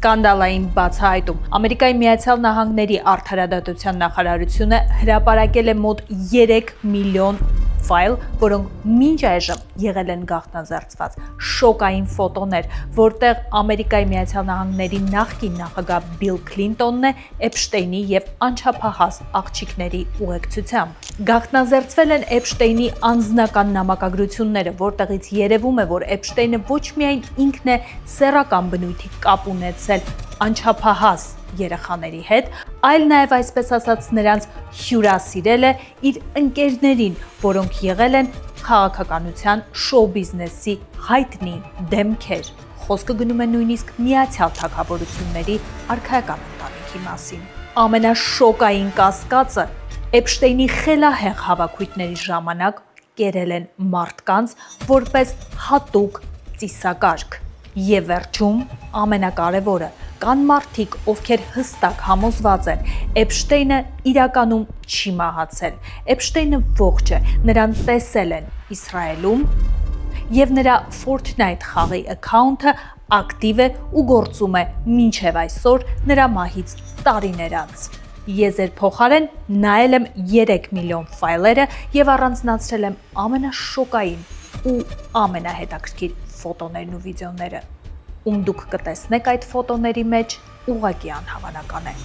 Սկանդալային բացահայտում։ Ամերիկայի Միացյալ Նահանգների արդարադատության նախարարությունը հրապարակել է մոտ 3 միլիոն ֆայլ, որոնք մինչ այժմ եղել են գաղտնազերծված։ Շոկային ֆոտոներ, որտեղ Ամերիկայի Միացյալ Նահանգների նախկին նախագահ Բիլ Քլինտոնն է Էփշտեյնի եւ անչափահաս աղջիկների ուղեկցությամբ։ Գաղտնազերծվել են Էփշտեյնի անձնական նամակագրությունները, որտեղից երևում է, որ Էփշտեյնը ոչ միայն ինքն է սեռական բնույթի կապ ունեցել անչափահաս երեխաների հետ, այլ նաև այսպես ասած նրանց հյուրասիրել է իր ընկերներին, որոնք եղել են քաղաքականության, շոու բիզնեսի հայտնի դեմքեր։ Խոսքը գնում է նույնիսկ Միացյալ Թագավորությունների արքայական ընտանիքի մասին։ Ամենաշոկային կասկածը Էփշտեյնի խելահեղ հավաքույթների ժամանակ կերել են մարդկանց որպես հատուկ ծիսակարգ։ Եվ վերջում ամենակարևորը, կան մարդիկ, ովքեր հստակ համոզված են, Էփշտեյնը իրականում չի մահացել, Էփշտեյնը ողջ է, նրան տեսել են Իսրայելում եւ նրա Fortnite խաղի account-ը ակտիվ է ու գործում է մինչև այսօր նրա մահից տարիներ անց։ Ես ձեր փոխարեն նայել եմ 3 միլիոն ֆայլերը եւ առանձնացրել եմ ամենաշոկային ու ամենահետաքրքիր ֆոտոներն ու վիդեոները, դուք կտեսնեք այդ ֆոտոների մեջ ուղղակի անհավանական է։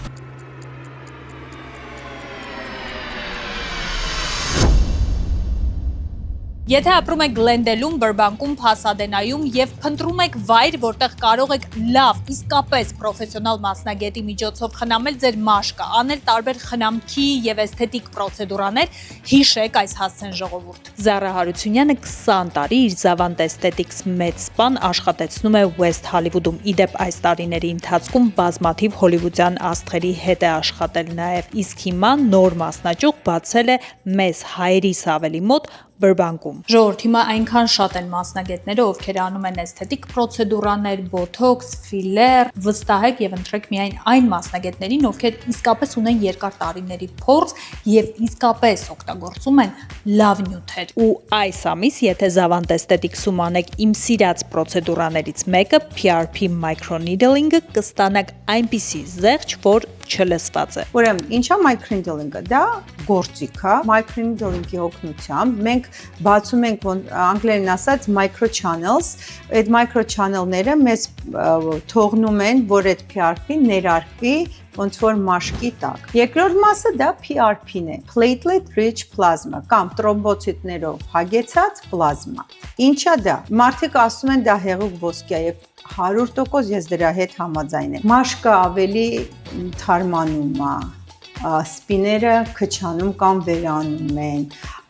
Եթե ապրում եք Գլենդելում, Բրբանկում, Փասադենայում եւ փնտրում եք վայր, որտեղ կարող եք լավ, իսկապես պրոֆեսիոնալ մասնագետի միջոցով խնամել ձեր մաշկը, անել տարբեր խնամքի եւ էսթետիկ պրոցեդուրաներ, հիշեք այս հասցեն ժողովուրդ։ Զարա Հարությունյանը 20 տարի իր Zavant Aesthetics մեծ սպան աշխատեցնում է West Hollywood-ում։ Իդեպ այս տարիների ընթացքում բազմաթիվ հոլիվուդյան աստղերի հետ է աշխատել նաեւ, իսկ հիմա նոր մասնաճյուղ բացել է մեզ հայերիս ավելի մոտ Բրբանկում։ Ժողովուրդ, հիմա այնքան շատ են մասնագետները, ովքեր անում են էսթետիկ պրոցեդուրաներ, բոթոքս, ֆիլեր, վստահեք եւ ընտրեք միայն այն մասնագետներին, ովքեր իսկապես ունեն երկար տարիների փորձ եւ իսկապես օգտագործում են լավ նյութեր։ Ու այս ամիս, եթե Zavant Aesthetics-ում անեք իմ սիրած պրոցեդուրաներից մեկը, PRP microneedling-ը, կստանաք այնպիսի զեղչ, որ չլսված է։ Ուրեմն, ինչա microneedling-ը, դա գործիք է, microneedling-ի օգնությամբ մենք բացում ենք անգլերեն ասած micro channels, այդ micro channel-ները մեզ թողնում են, որ այդ PRP-ն ներարկվի ոնց որ մաշկի տակ։ Երկրորդ մասը դա PRP-ն է, platelet rich plasma կամ տրոմբոցիտներով հագեցած պլազմա։ Ինչա դա։ Մարդիկ ասում են դա հեղուկ ոսկի է եւ 100% ես դրա հետ համաձայն եմ։ Մաշկը ավելի թարմանում է, սպիները քչանում կամ վերանում են,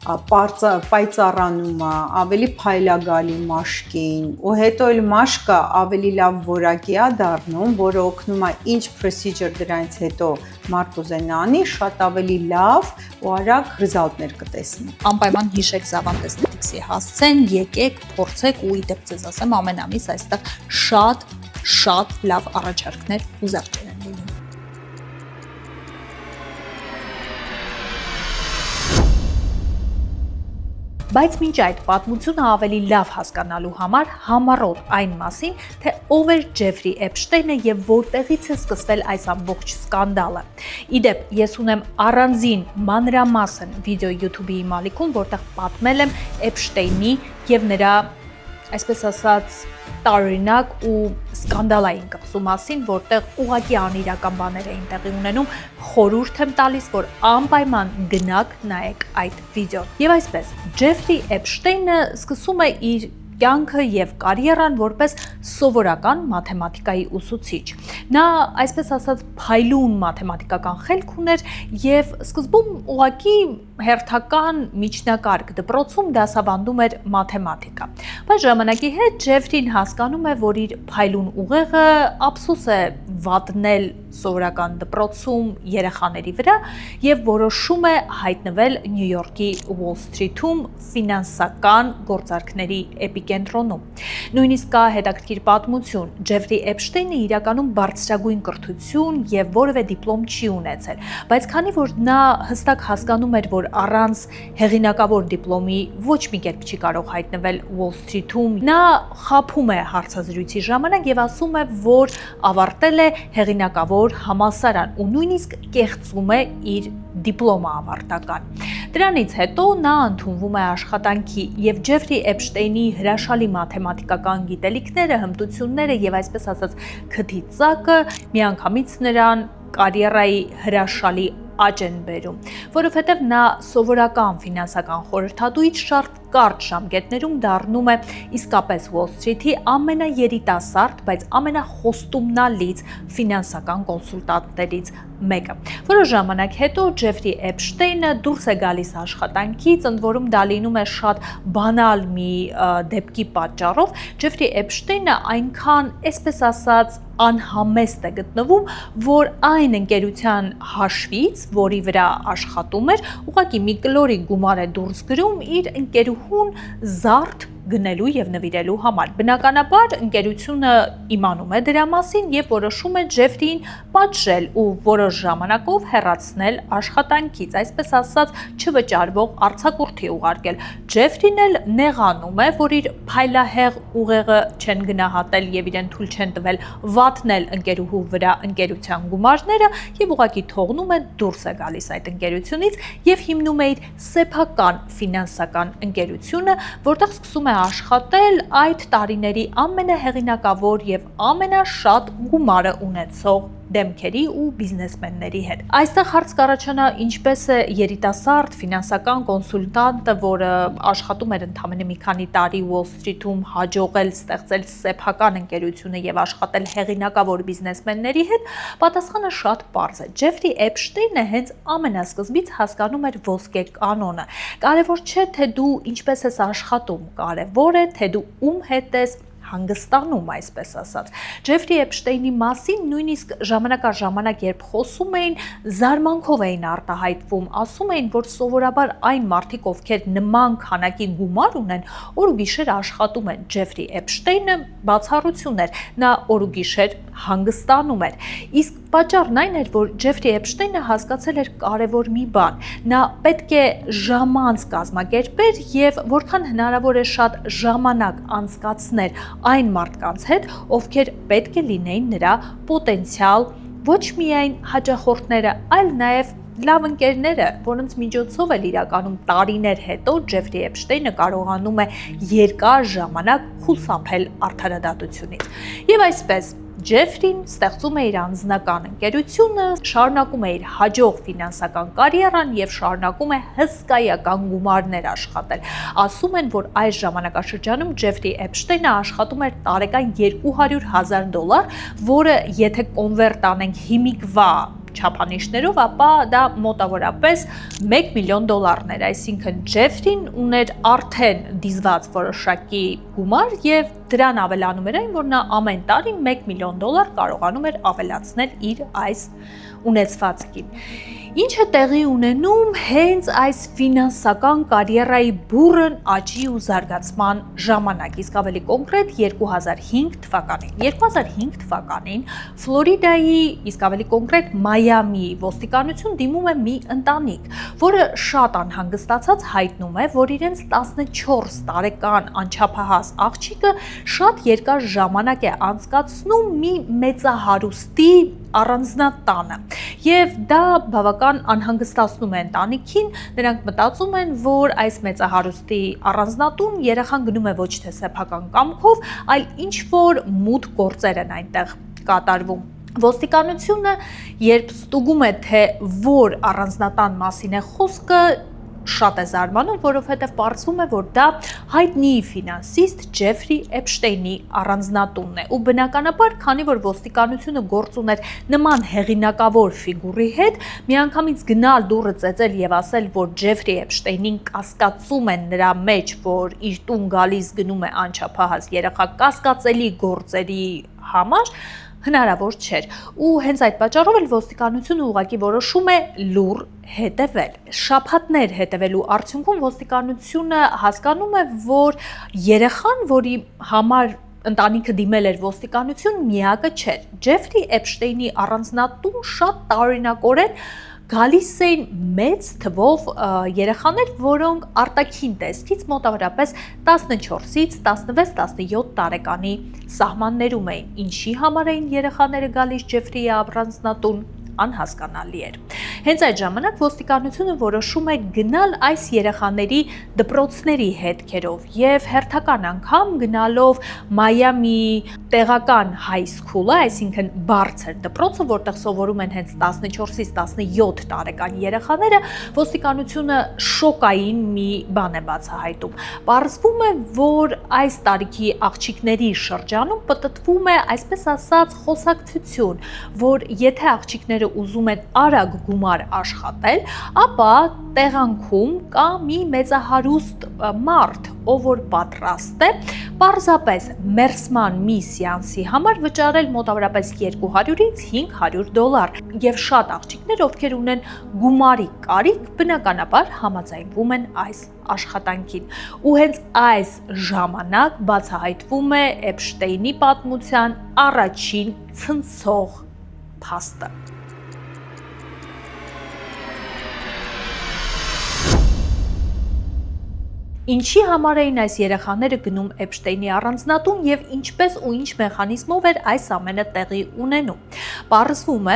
պայծառանում է, ավելի փայլագալի մաշկին, ու հետո էլ մաշկը ավելի լավ որակի է դառնում, որը օգնում է ինչ procedure դրանից հետո մարդ ուզենա անի, շատ ավելի լավ ու արագ ռեզալտներ կտեսնի։ Անպայման հիշեք Zavant Aesthetics-ի հասցեն, եկեք, փորձեք ու իդեպ ձեզ ասեմ ամեն ամիս այստեղ շատ լավ առաջարկներ ու զեղչեր են լինում։ Բայց մինչ այդ պատմությունը ավելի լավ հասկանալու համար համառոտ այն մասին, թե ով էր Ջեֆրի Էփշտեյնը եւ որտեղից է սկսվել այս ամբողջ սկանդալը։ Իդեպ, ես ունեմ առանձին մանրամասն վիդեո YouTube-ի իմ ալիքում, որտեղ պատմել եմ Էփշտեյնի եւ նրա, այսպես ասած, տարօրինակ ու սկանդալային կղզու մասին, որտեղ ուղղակի անիրական բաներ էին տեղի ունենում, խորհուրդ եմ տալիս, որ անպայման գնաք նայեք այդ վիդեոն։ Եվ այսպես, Ջեֆրի Էփշտեյնը սկսում է իր կյանքը եւ կարիերան որպես սովորական մաթեմատիկայի ուսուցիչ։ Նա, այսպես ասած, փայլուն մաթեմատիկական խելք ուներ եւ սկզբում ուղղակի հերթական միջնակարգ դպրոցում դասավանդում էր մաթեմատիկա։ Բայց ժամանակի հետ Ջեֆրին հասկանում է, որ իր փայլուն ուղեղը ափսոս է վատնել սովորական դպրոցում երեխաների վրա եւ որոշում է հայտնվել Նյու Յորքի Wall Street-ում ֆինանսական գործարքների էպիկենտրոնում։ Նույնիսկ կա հետաքրքիր պատմություն. Ջեֆրի Էփշտեյնը իրականում բարձրագույն կրթություն եւ որևէ դիպլոմ չի ունեցել, բայց քանի որ նա հստակ հասկանում էր, որ առանց հեղինակավոր դիպլոմի ոչ մի կերպ չի կարող հայտնվել Wall Street-ում, նա խաբում է հարցազրույցի ժամանակ եւ ասում է, որ ավարտել է հեղինակավոր համալսարան ու նույնիսկ կեղծում է իր դիպլոմը ավարտական։ Դրանից հետո նա ընդունվում է աշխատանքի եւ Ջեֆրի Էփշտեյնի հրաշալի մաթեմատիկական գիտելիքները, հմտությունները եւ այսպես ասած քթի ծակը միանգամից նրան կարիերայի հրաշալի աճ են բերում, որովհետև նա սովորական ֆինանսական խորհրդատուից շատ կարճ ժամկետներում դառնում է իսկապես Wall Street-ի ամենաերիտասարդ, բայց ամենախոստումնալից ֆինանսական կոնսուլտանտներից մեկը։ Որոշ ժամանակ հետո Ջեֆրի Էփշտեյնը դուրս է գալիս աշխատանքից, ընդ որում դա լինում է շատ բանալ մի դեպքի պատճառով։ Ջեֆրի Էփշտեյնը այնքան, այսպես ասած, անհամեստ է գտնվում, որ այն ընկերության հաշվից, որի վրա աշխատում էր, ուղղակի մի կլորի գումար է դուրս գրում իր ընկերուհուն զարդ գնելու եւ նվիրելու համար։ Բնականաբար ընկերությունը իմանում է դրա մասին եւ որոշում է Ջեֆրին պատժել ու որոշ ժամանակով հեռացնել աշխատանքից, այսպես ասած, չվճարվող արձակուրդի ուղարկել։ Ջեֆրին էլ նեղանում է, որ իր փայլահեղ ուղեղը չեն գնահատել եւ իրեն թույլ չեն տվել վատնել ընկերուհու վրա ընկերության գումարները եւ ուղղակի թողնում է դուրս է գալիս այդ ընկերությունից եւ հիմնում է իր սեփական ֆինանսական ընկերությունը, որտեղ սկսում է աշխատել այդ տարիների ամենահեղինակավոր եւ ամենաշատ գումարը ունեցող դեմքերի ու բիզնեսմենների հետ։ Այստեղ հարց կառաջանա, ինչպես է երիտասարդ ֆինանսական կոնսուլտանտը, որը աշխատում էր ընդամենը մի քանի տարի Wall Street-ում, հաջողել ստեղծել սեփական ընկերությունը եւ աշխատել հեղինակավոր բիզնեսմենների հետ, պատասխանը շատ պարզ է։ Ջեֆրի Էփշտեյնը հենց ամենասկզբից հասկանում էր ոսկե կանոնը։ Կարևոր չէ, թե դու ինչպես ես աշխատում, կարևոր է, թե դու ում հետ ես հանգստանում, այսպես ասած։ Ջեֆրի Էփշտեյնի մասին նույնիսկ ժամանակ առ ժամանակ, երբ խոսում էին, զարմանքով էին արտահայտվում, ասում էին, որ սովորաբար այն մարդիկ, ովքեր նման քանակի գումար ունեն, օր ու գիշեր աշխատում են։ Ջեֆրի Էփշտեյնը բացառություն էր, նա օր ու գիշեր հանգստանում էր։ Իսկ պատճառն այն էր, որ Ջեֆրի Էփշտեյնը հասկացել էր կարևոր մի բան։ Նա պետք է ժամանց կազմակերպեր եւ որքան հնարավոր է շատ ժամանակ անցկացներ այն մարդկանց հետ, ովքեր պետք է լինեին նրա պոտենցիալ ոչ միայն հաճախորդները, այլ նաև լավ ընկերները, որոնց միջոցով էլ իրականում տարիներ հետո Ջեֆրի Էփշտեյնը կարողանում է երկար ժամանակ խուսափել արդարադատությունից։ Եվ այսպես Ջեֆրին ստեղծում է իր անձնական ընկերությունը, շարունակում է իր հաջող ֆինանսական կարիերան եւ շարունակում է հսկայական գումարներ աշխատել։ Ասում են, որ այս ժամանակաշրջանում Ջեֆրի Էփշտեյնը աշխատում էր տարեկան $200,000, որը եթե կոնվերտ անենք հիմիկվա չափանիշներով, ապա դա մոտավորապես $1 միլիոն էր, այսինքն Ջեֆրին ուներ արդեն դիզված որոշակի գումար եւ դրան ավելանում էր այն, որ նա ամեն տարի $1 միլիոն կարողանում էր ավելացնել իր այս ունեցվածքին։ Ինչը տեղի ունենում հենց այս ֆինանսական կարիերայի բուրըն աճի ու զարգացման ժամանակ, իսկ ավելի կոնկրետ 2005 թվականին։ 2005 թվականին Ֆլորիդայի, իսկ ավելի կոնկրետ Մայամիի ոստիկանություն դիմում է մի ընտանիք, որը շատ անհանգստացած հայտնում է, որ իրենց 14 տարեկան անչափահաս աղջիկը շատ երկար ժամանակ է անցկացնում մի մեծահարուստի առանձնատանը եւ դա բավական անհանգստացնում է ընտանիքին, նրանք մտածում են, որ այս մեծահարուստի առանձնատուն երեխան գնում է ոչ թե սեփական կամքով, այլ ինչ որ մութ գործեր են այնտեղ կատարվում։ Ոստիկանությունը, երբ ստուգում է, թե որ առանձնատան մասին է խոսքը, շատ է զարմանում, որովհետև պարզվում է, որ դա հայտնի ֆինանսիստ Ջեֆրի Էփշտեյնի առանձնատունն է։ Ու բնականաբար, քանի որ ոստիկանությունը գործ ուներ նման հեղինակավոր ֆիգուրի հետ, միանգամից գնալ դուռը ծեծել եւ ասել, որ Ջեֆրի Էփշտեյնին կասկածում են նրա մեջ, որ իր տուն գալիս գնում է անչափահաս երեխա կասկածելի գործերի համար, հնարավոր չէր։ Ու հենց այդ պատճառով էլ ոստիկանությունը ուղղակի որոշում է լուր հետևել։ Շաբաթներ հետևելու արդյունքում ոստիկանությունը հասկանում է, որ երեխան, որի համար ընտանիքը դիմել էր ոստիկանություն, միակը չէր։ Ջեֆրի Էփշտեյնի առանձնատուն շատ տարօրինակորեն գալիս էին մեծ թվով երեխաներ, որոնք արտաքին տեսքից մոտավորապես 14-ից 16-17 տարեկանի սահմաններում էին։ Ինչի համար էին երեխաները գալիս Ջեֆրիի առանձնատուն, անհասկանալի էր։ Հենց այդ ժամանակ ոստիկանությունը որոշում է գնալ այս երեխաների դպրոցների հետքերով եւ հերթական անգամ գնալով Մայամի տեղական high school-ը, այսինքն բարձր դպրոցը, որտեղ սովորում են հենց 14-ից 17 տարեկան երեխաները, ոստիկանությունը շոկային մի բան է բացահայտում։ Պարզվում է, որ այս տարիքի աղջիկների շրջանում պտտվում է, այսպես ասած, խոսակցություն, որ եթե աղջիկները ուզում են արագ գումար աշխատել, ապա տեղանքում կա մի մեծահարուստ մարդ, ով որ պատրաստ է պարզապես մերսման մի սեանսի համար վճարել մոտավորապես $200-ից $500 եւ շատ աղջիկներ, ովքեր ունեն գումարի կարիք, բնականաբար համաձայնվում են այս աշխատանքին։ Ու հենց այս ժամանակ բացահայտվում է Էփշտեյնի պատմության առաջին ցնցող փաստը։ Ինչի համար էին այս երեխաները գնում Էփշտեյնի առանձնատուն եւ ինչպես ու ինչ մեխանիզմով էր այս ամենը տեղի ունենում։ Պարզվում է,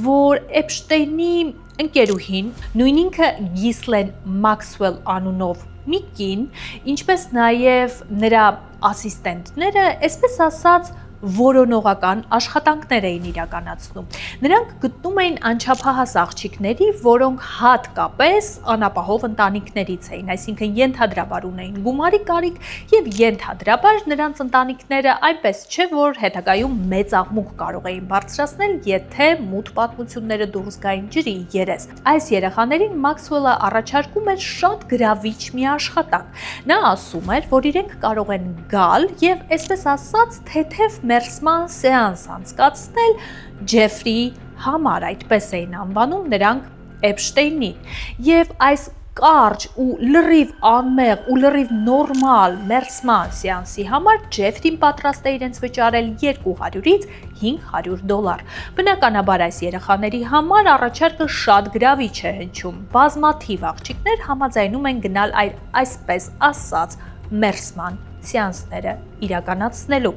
որ Էփշտեյնի ընկերուհին, նույն ինքը Գիսլեն Մաքսվել անունով մի կին, ինչպես նաեւ նրա ասիստենտները, այսպես ասած, որոնողական աշխատանքներ էին իրականացնում։ Նրանք գտնում էին անչափահաս աղջիկների, որոնք հատկապես անապահով ընտանիքներից էին, այսինքն ենթադրաբար ունեին գումարի կարիք եւ ենթադրաբար նրանց ընտանիքները այնպես չէ, որ հետագայում մեծ աղմուկ կարող էին բարձրացնել, եթե մութ պատմությունները դուրս գային ջրի երես։ Այս երեխաներին Մաքսվելը առաջարկում էր շատ գրավիչ մի աշխատանք։ Նա ասում էր, որ իրենք կարող են գալ եւ այսպես ասած թեթև մերսման սեանս անցկացնել Ջեֆրի համար, այդպես էին անվանում նրանք Էփշտեյնին, եւ այս կարճ ու լրիվ անմեղ ու լրիվ նորմալ մերսման սեանսի համար Ջեֆրին պատրաստ է իրենց վճարել $200-ից $500։ Բնականաբար այս երեխաների համար առաջարկը շատ գրավիչ է հնչում։ Բազմաթիվ աղջիկներ համաձայնում են գնալ այսպես ասած մերսման սեանսները իրականացնելու։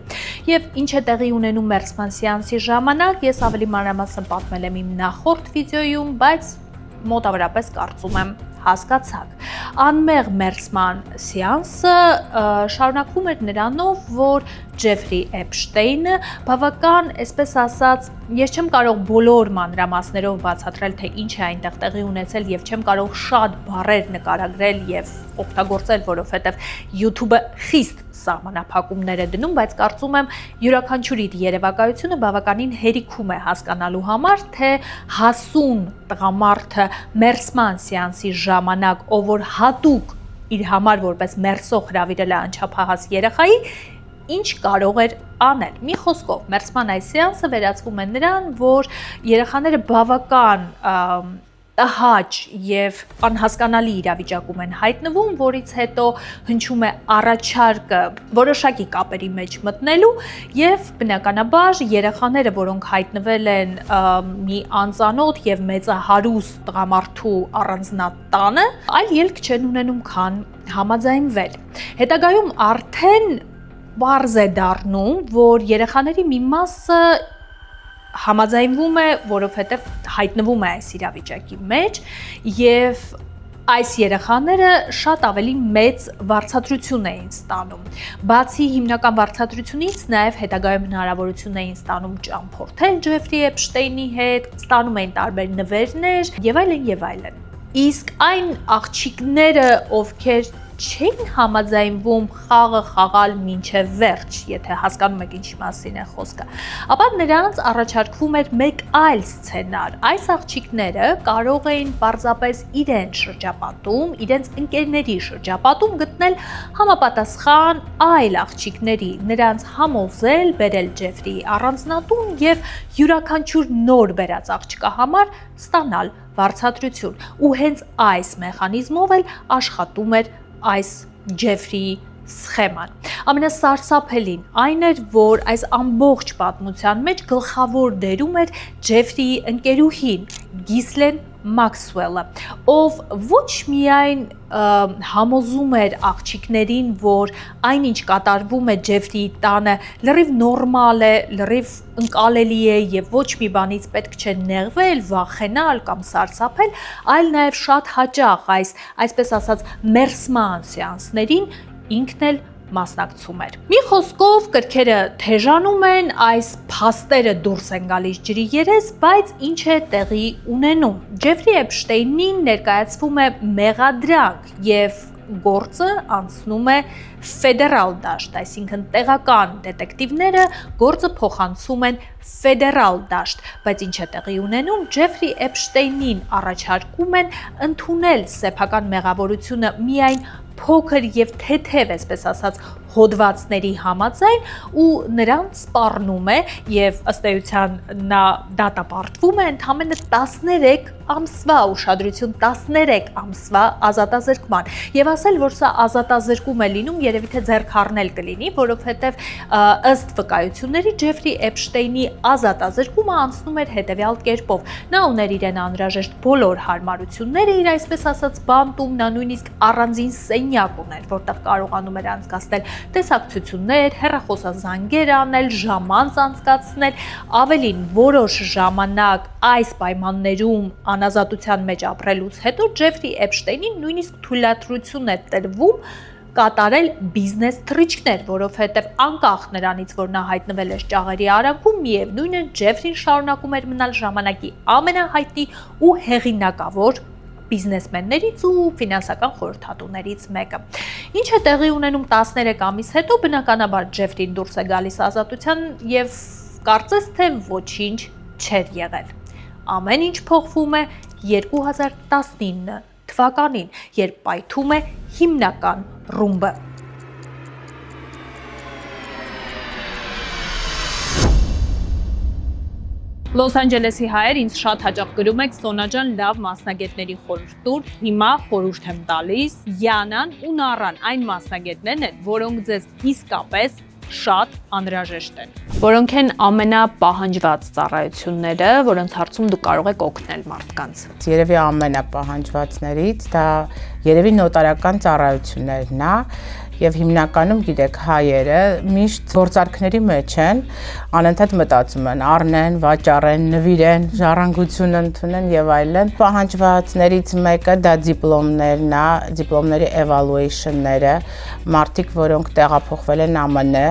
Եվ ինչ է տեղի ունենում մերսման սեանսի ժամանակ, ես ավելի մանրամասն պատմել եմ իմ նախորդ վիդեոյում, բայց մոտավորապես կարծում եմ հասկացաք։ Անմեղ մերսման սեանսը շարունակվում էր նրանով, որ Ջեֆրի Էփշտեյնը բավական, այսպես ասած, ես չեմ կարող բոլոր մանրամասներով բացատրել, թե ինչ է այնտեղ տեղի ունեցել եւ չեմ կարող շատ բառեր նկարագրել եւ օգտագործել, որովհետեւ YouTube-ը խիստ սահմանափակումներ է դնում, բայց կարծում եմ յուրաքանչյուրի երևակայությունը բավականին հերիքում է հասկանալու համար, թե հասուն տղամարդը մերսման սեանսի ժամանակ, ով որ հատուկ իր համար որպես մերսող հրավիրել է անչափահաս երեխայի, ինչ կարող էր անել։ Մի խոսքով, մերսման այս սեանսը վերածվում է նրան, որ երեխաները բավական տհաճ եւ անհասկանալի իրավիճակում են հայտնվում, որից հետո հնչում է առաջարկը որոշակի կապերի մեջ մտնելու եւ բնականաբար երեխաները, որոնք հայտնվել են մի անծանոթ եւ մեծահարուստ տղամարդու առանձնատանը, այլ ելք չեն ունենում, քան համաձայնվել։ Հետագայում արդեն բարձ է դառնում, որ երեխաների մի մասը համաձայնվում է, որովհետև հայտնվում է այս իրավիճակի մեջ եւ այս երեխաները շատ ավելի մեծ վարձատրություն էին ստանում։ Բացի հիմնական վարձատրությունից, նաև հետագայում հնարավորություն էին ստանում ճամփորդել Ջեֆրի Էփշտեյնի հետ, ստանում էին տարբեր նվերներ եւ այլն եւ այլն։ Իսկ այն աղջիկները, ովքեր չէին համաձայնվում խաղը խաղալ մինչև վերջ, եթե հասկանում եք ինչի մասին է խոսքը, ապա նրանց առաջարկվում էր մեկ այլ սցենար։ Այս աղջիկները կարող էին պարզապես իրենց շրջապատում, իրենց ընկերների շրջապատում գտնել համապատասխան այլ աղջիկների, նրանց համոզել, բերել Ջեֆրիի առանձնատուն եւ յուրաքանչյուր նոր բերած աղջկա համար ստանալ վարձատրություն։ Ու հենց այս մեխանիզմով էլ աշխատում էր այս Ջեֆրիի սխեման։ Ամենասարսափելին այն էր, որ այս ամբողջ պատմության մեջ գլխավոր դերում էր Ջեֆրիի ընկերուհին Գիսլեն Մաքսվելը, ով ոչ միայն համոզում էր աղջիկներին, որ այնինչ կատարվում է Ջեֆրիի տանը լրիվ նորմալ է, լրիվ ընկալելի է եւ ոչ մի բանից պետք չէ նեղվել, վախենալ կամ սարսափել, այլ նաեւ շատ հաճախ այսպես ասած մերսման սեանսներին ինքն էլ մասնակցում էր։ Մի խոսքով կրքերը թեժանում են, այս փաստերը դուրս են գալիս ջրի երես, բայց ինչ է տեղի ունենում։ Ջեֆրի Էփշտեյնին ներկայացվում է մեղադրանք եւ գործը անցնում է ֆեդերալ դաշտ, այսինքն տեղական դետեկտիվները գործը փոխանցում են ֆեդերալ դաշտ, բայց ինչ է տեղի ունենում, Ջեֆրի Էփշտեյնին առաջարկում են ընդունել սեփական մեղավորությունը միայն փոքր եւ թեթև, այսպես ասած, հոդվածների համաձայն ու նրան սպառնում է եւ ըստ էության նա դատապարտվում է ընդամենը 13 ամսվա ուշադրություն 13 ամսվա ազատազրկման եւ ասել որ սա ազատազրկում է լինում երևի թե ձեռքառնել կլինի որովհետեւ ըստ վկայությունների Ջեֆրի Էփշտեյնի ազատազրկումը անցնում էր հետեւյալ կերպով նա ուներ իրեն անհրաժեշտ բոլոր հարմարությունները իր այսպես ասած բանտում նա նույնիսկ առանձին սենյակ ուներ որտեղ կարողանում էր անցկացնել տեսակցություններ, հեռախոսազանգեր անել, ժամանց անցկացնել, ավելին որոշ ժամանակ այս պայմաններում անազատության մեջ ապրելուց հետո Ջեֆրի Էփշտեյնին նույնիսկ թույլատրություն է տրվում կատարել բիզնես թռիչքներ, որովհետև անկախ նրանից, որ նա հայտնվել էր ճաղերի արանքում, միևնույն է Ջեֆրին շարունակում էր մնալ ժամանակի ամենահայտնի ու հեղինակավոր բիզնեսմեններից ու ֆինանսական խորհրդատուներից մեկը։ Ինչ է տեղի ունենում 13 ամիս հետո, բնականաբար Ջեֆրին դուրս է գալիս ազատության եւ կարծես թե ոչինչ չէր եղել։ Ամեն ինչ փոխվում է 2019 թվականին, երբ պայթում է հիմնական ռումբը։ Լոս Անջելեսի հայեր ինձ շատ հաճախ գրում եք Սոնա ջան լավ մասնագետների խորհուրդ տուր, հիմա խորհուրդ եմ տալիս Յանան ու Նարան, այն մասնագետներն են, որոնք ձեզ իսկապես շատ անհրաժեշտ են, որոնք են ամենապահանջված ծառայությունները, որոնց հարցում դուք կարող եք օգնել մարդկանց։ Երևի ամենապահանջվածներից դա երևի նոտարական ծառայություններն է եւ հիմնականում գիտեք հայերը միշտ գործարքների մեջ են, անընդհատ մտածում են, առնեն, վաճառեն, նվիրեն, ժառանգություն ընդունեն եւ այլն։ Պահանջվածներից մեկը դա դիպլոմներն է, դիպլոմների evaluation-ները, մարդիկ, որոնք տեղափոխվել են ԱՄՆ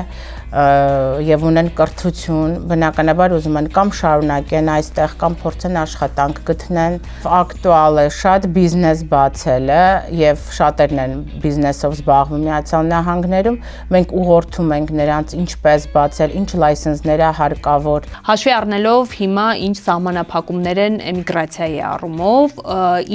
եւ ունեն կրթություն, բնականաբար ուզում են կամ շարունակեն այստեղ կամ փորձեն աշխատանք գտնեն։ Ակտուալ է շատ բիզնես բացելը եւ շատերն են բիզնեսով զբաղվում Միացյալ Նահանգներում։ Մենք ուղղորդում ենք նրանց ինչպես բացել, ինչ լայսենսներ է հարկավոր։ Հաշվի առնելով հիմա ինչ սահմանափակումներ են էմիգրացիայի առումով,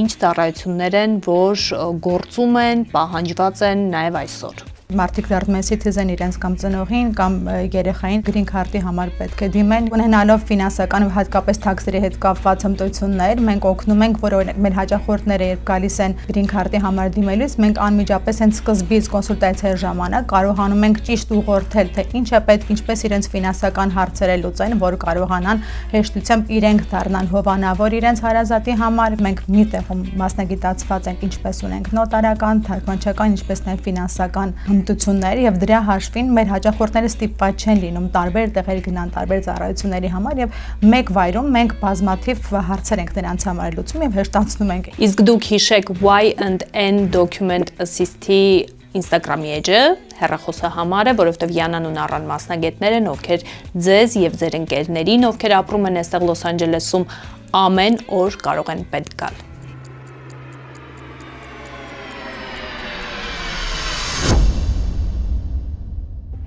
ինչ ծառայություններ են, որ գործում են, պահանջված են նաեւ այսօր։ Մարդիկ դառնում են citizen իրենց կամ ծնողին կամ երեխային green card-ի համար պետք է դիմեն։ Ունենալով ֆինանսական ու հատկապես թաքսերի հետ կապված հմտություններ, մենք օգնում ենք, որ օրինակ մեր հաճախորդները երբ գալիս են green card-ի համար դիմելուց, մենք անմիջապես հենց սկզբից կոնսուլտացիայի ժամանակ կարողանում ենք ճիշտ ուղղորդել, թե ինչ է պետք, ինչպես իրենց ֆինանսական հարցերը լուծեն, որ կարողանան հեշտությամբ իրենք դառնան հովանավոր իրենց հարազատի համար։ Մենք մի տեղում մասնագիտացված ենք, ինչպես ունենք նոտարական, թարգմանչական, ինչպես նաև ֆինանսական հմտություններ եւ դրա հաշվին մեր հաճախորդները ստիպված չեն լինում տարբեր տեղեր գնան տարբեր ծառայությունների համար եւ մեկ վայրում մենք բազմաթիվ հարցեր ենք նրանց համար լուծում եւ հեշտացնում ենք։ Իսկ դուք հիշեք Y&N Document Assist-ի Instagram-ի էջը, հեռախոսը համարը, որովհետև Յանան ու Նարան մասնագետներ են, ովքեր ձեզ եւ ձեր ընկերներին, ովքեր ապրում են այստեղ Լոս Անջելեսում, ամեն օր կարող են պետք գալ։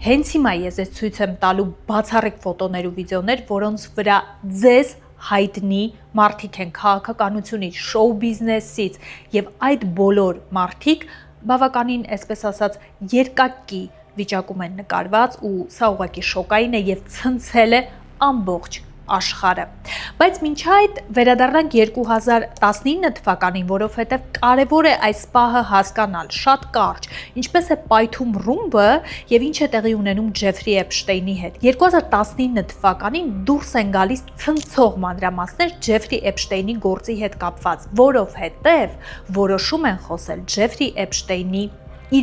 Հենց հիմա ես ձեզ ցույց եմ տալու բացառիկ ֆոտոներ ու վիդեոներ, որոնց վրա ձեզ հայտնի մարդիկ են քաղաքականությունից, շոու բիզնեսից եւ այդ բոլոր մարդիկ բավականին, այսպես ասած, երկակի վիճակում են նկարված ու սա ուղղակի շոկային է եւ ցնցել է ամբողջ աշխարհը։ Բայց մինչ այդ վերադառնանք 2019 թվականին, որովհետև կարևոր է այս պահը հասկանալ շատ կարճ, ինչպես է պայթում ռումբը եւ ինչ է տեղի ունենում Ջեֆրի Էփշտեյնի հետ։ 2019 թվականին դուրս են գալիս ցնցող մանրամասներ Ջեֆրի Էփշտեյնի գործի հետ կապված, որովհետև որոշում են խոսել Ջեֆրի Էփշտեյնի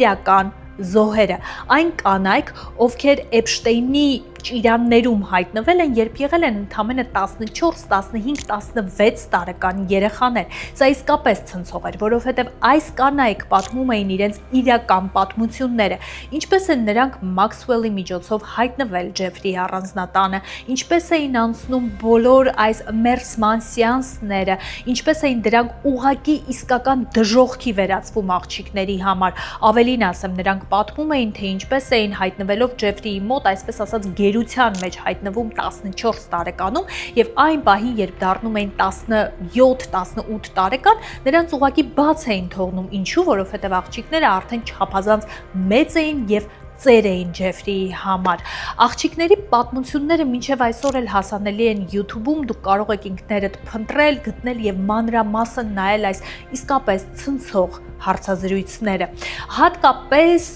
իրական զոհերը, այն կանայք, ովքեր Էփշտեյնի ճիրաններում հայտնվել են, երբ եղել են ընդամենը 14, 15, 16 տարեկան երեխաներ։ Սա իսկապես ցնցող էր, որովհետև այս կանայք պատմում էին իրենց իրական պատմությունները, ինչպես են նրանք Մաքսվելի միջոցով հայտնվել Ջեֆրի առանձնատանը, ինչպես էին անցնում բոլոր այս մերսման սեանսները, ինչպես էին դրանք ուղղակի իսկական դժոխքի վերածվում աղջիկների համար։ Ավելին ասեմ, նրանք պատմում էին, թե ինչպես էին հայտնվելով Ջեֆրիի մոտ, այսպես ասած, գերության մեջ հայտնվում 14 տարեկանում եւ այն պահին, երբ դառնում էին 17-18 տարեկան, նրանց ուղղակի բաց էին թողնում, ինչու, որովհետեւ աղջիկները արդեն չափազանց մեծ էին եւ ծեր էին Ջեֆրիի համար։ Աղջիկների պատմությունները մինչև այսօր էլ հասանելի են YouTube-ում, դուք կարող եք ինքներդ փնտրել, գտնել եւ մանրամասն նայել այս իսկապես ցնցող հարցազրույցները։ Հատկապես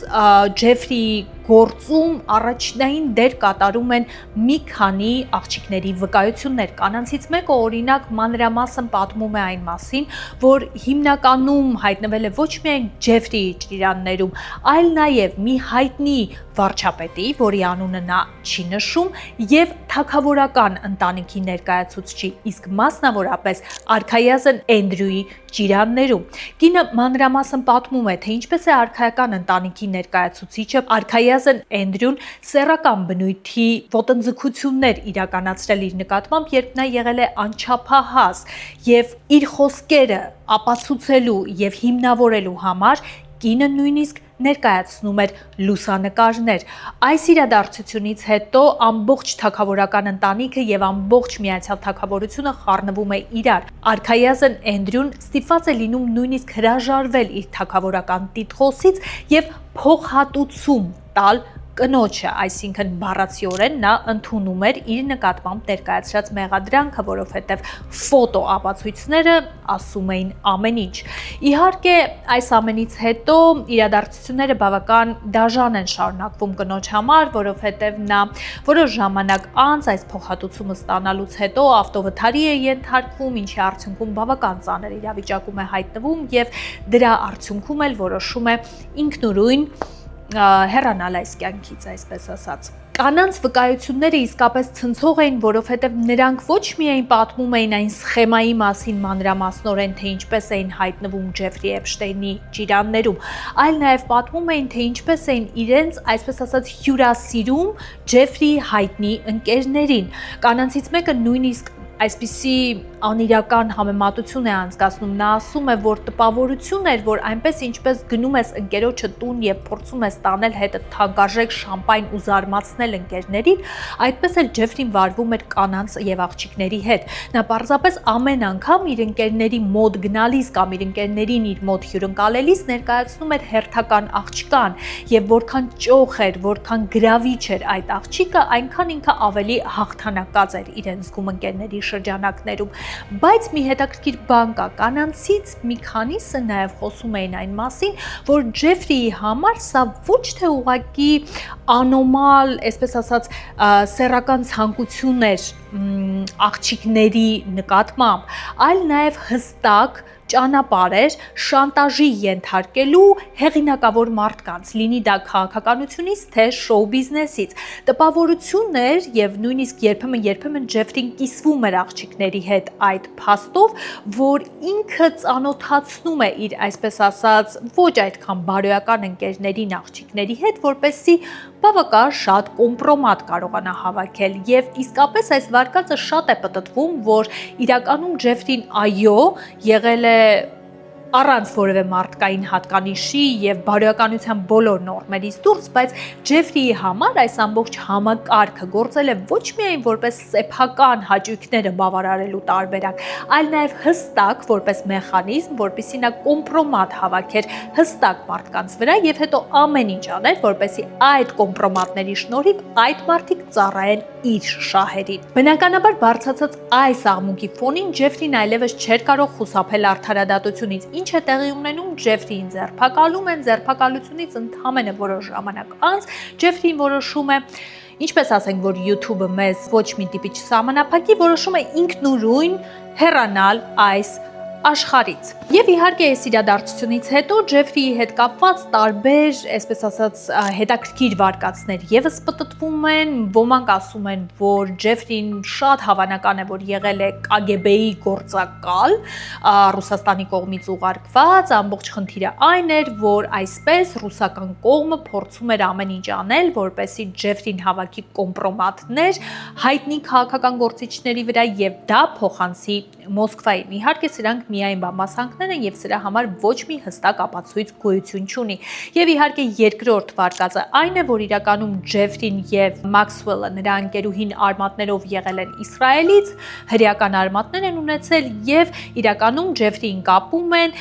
Ջեֆրիի գործում առաջնային դեր կատարում են մի քանի աղջիկների վկայություններ։ Կանանցից մեկը օրինակ մանրամասն պատմում է այն մասին, որ հիմնականում հայտնվել է ոչ միայն Ջեֆրիի ճիրաններում, այլ նաև մի հայտնի վարչապետի, որի անունը նա չի նշում, եւ թագավորական ընտանիքի ներկայացուցչի, իսկ մասնավորապես արքայազն Էնդրյուի ճիրաններում։ Կինը մանրամասն պատմում է, թե ինչպես է արքայական ընտանիքի ներկայացուցիչը արքայազն Էնդրյուն սեռական բնույթի ոտնձգություններ իրականացրել իր նկատմամբ, երբ նա եղել է անչափահաս, եւ իր խոսքերը ապացուցելու եւ հիմնավորելու համար կինը նույնիսկ ներկայացնում էր լուսանկարներ։ Այս իրադարձությունից հետո ամբողջ թագավորական ընտանիքը եւ ամբողջ Միացյալ Թագավորությունը խառնվում է իրար։ Արքայազն Էնդրյուն ստիպված է լինում նույնիսկ հրաժարվել իր թագավորական տիտղոսից եւ փոխհատուցում տալ կնոջը, այսինքն բառացիորեն նա ընդունում էր իր նկատմամբ ներկայացրած մեղադրանքը, որովհետև ֆոտո ապացույցները ասում էին ամեն ինչ։ Իհարկե, այս ամենից հետո իրադարձությունները բավական դաժան են շարունակվում կնոջ համար, որովհետև նա որոշ ժամանակ անց այս փոխհատուցումը ստանալուց հետո ավտովթարի է ենթարկվում, ինչի արդյունքում բավական ծանր իրավիճակում է հայտնվում եւ դրա արդյունքում էլ որոշում է ինքնուրույն հեռանալ այս կյանքից, այսպես ասած։ Կանանց վկայությունները իսկապես ցնցող էին, որովհետև նրանք ոչ միայն պատմում էին այն սխեմայի մասին մանրամասնորեն, թե ինչպես էին հայտնվում Ջեֆրի Էփշտեյնի ճիրաններում, այլ նաև պատմում էին, թե ինչպես էին իրենց, այսպես ասած, հյուրասիրում Ջեֆրիի հայտնի ընկերներին։ Կանանցից մեկը նույնիսկ այսպիսի անիրական համեմատություն է անցկացնում, նա ասում է, որ տպավորություն էր, որ այնպես ինչպես գնում ես ընկերոջը տուն եւ փորձում ես տանել հետը թանկարժեք շամպայն ու զարմացնել ընկերներին, այդպես էլ Ջեֆրին վարվում էր կանանց եւ աղջիկների հետ։ Նա պարզապես ամեն անգամ իր ընկերների մոտ գնալիս կամ իր ընկերներին իր մոտ հյուրընկալելիս ներկայացնում էր հերթական աղջկան եւ որքան ճոխ էր, որքան գրավիչ էր այդ աղջիկը, այնքան ինքը ավելի հաղթանակած էր իրեն զգում ընկերների շրջանակներում։ Բայց մի հետաքրքիր բան կա, կանանցից մի քանիսը նաև խոսում էին այն մասին, որ Ջեֆրիի համար սա ոչ թե ուղղակի անոմալ, այսպես ասած, սեռական ցանկություն էր աղջիկների նկատմամբ, այլ նաև հստակ ճանապարհ էր շանտաժի ենթարկելու հեղինակավոր մարդկանց, լինի դա քաղաքականությունից, թե շոու բիզնեսից։ Տպավորություն էր եւ նույնիսկ երբեմն Ջեֆրին կիսվում էր աղջիկների հետ այդ փաստով, որ ինքը ծանոթացնում է իր, այսպես ասած, ոչ այդքան բարոյական ընկերներին աղջիկների հետ, որպեսզի բավական շատ կոմպրոմատ կարողանա հավաքել եւ իսկապես այս վարկածը շատ է պտտվում, որ իրականում Ջեֆրին այո եղել է առանց որևէ մարդկային հատկանիշի եւ բարոյականության բոլոր նորմերից դուրս, բայց Ջեֆրիի համար այս ամբողջ համակարգը գործել է ոչ միայն որպես սեփական հաճույքները բավարարելու տարբերակ, այլ նաեւ հստակ որպես մեխանիզմ, որպեսզի նա կոմպրոմատ հավաքեր հստակ մարդկանց վրա եւ հետո ամեն ինչ աներ, որպեսզի այդ կոմպրոմատների շնորհիվ այդ մարդիկ ծառայեն իր շահերին։ Բնականաբար բարձրացած այս աղմուկի ֆոնին Ջեֆրին այլևս չէր կարող խուսափել արդարադատությունից, ինչ է տեղի ունենում, Ջեֆրիին ձերբակալում են, ձերբակալությունից ընդամենը որոշ ժամանակ անց Ջեֆրին որոշում է, ինչպես ասենք, որ YouTube-ը մեզ ոչ մի տիպի չսահմանափակի, որոշում է ինքնուրույն հեռանալ այս աշխարհից։ Եվ իհարկե այս իրադարձությունից հետո Ջեֆրիի հետ կապված տարբեր, այսպես ասած, հետաքրքիր վարկածներ եւս պտտվում են, ոմանք ասում են, որ Ջեֆրին շատ հավանական է, որ եղել է KGB-ի գործակալ, Ռուսաստանի կողմից ուղարկված, ամբողջ խնդիրը այն էր, որ այսպես ռուսական կողմը փորձում էր ամեն ինչ անել, որպեսզի Ջեֆրին հավաքի կոմպրոմատներ հայտնի քաղաքական գործիչների վրա եւ դա փոխանցի Մոսկվային։ Իհարկե սրանք միայն բամբասանքներ են եւ սրա համար ոչ մի հստակ ապացույց գոյություն չունի։ Եվ իհարկե երկրորդ վարկածը այն է, որ իրականում Ջեֆրին եւ Մաքսվելը նրա ընկերուհին արմատներով եղել են Իսրայելից, հրեական արմատներ են ունեցել եւ իրականում Ջեֆրիին կապում են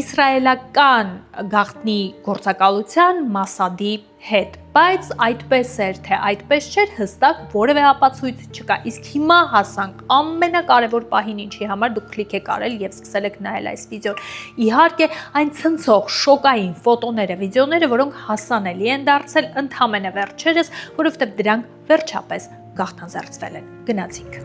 իսրայելական գաղտնի գործակալության Մասադի հետ, բայց այդպես էր, թե այդպես չէր, հստակ որևէ ապացույց չկա։ Իսկ հիմա հասանք ամենակարևոր պահին, ինչի համար դուք կլիկ եք արել եւ սկսել եք նայել այս վիդեոն։ Իհարկե, այն ցնցող, շոկային ֆոտոները, վիդեոները, որոնք հասանելի են դարձել ընդհանրապես վերջերս, որովհետեւ դրանք վերջապես գաղտնազերծվել են։ Գնացինք։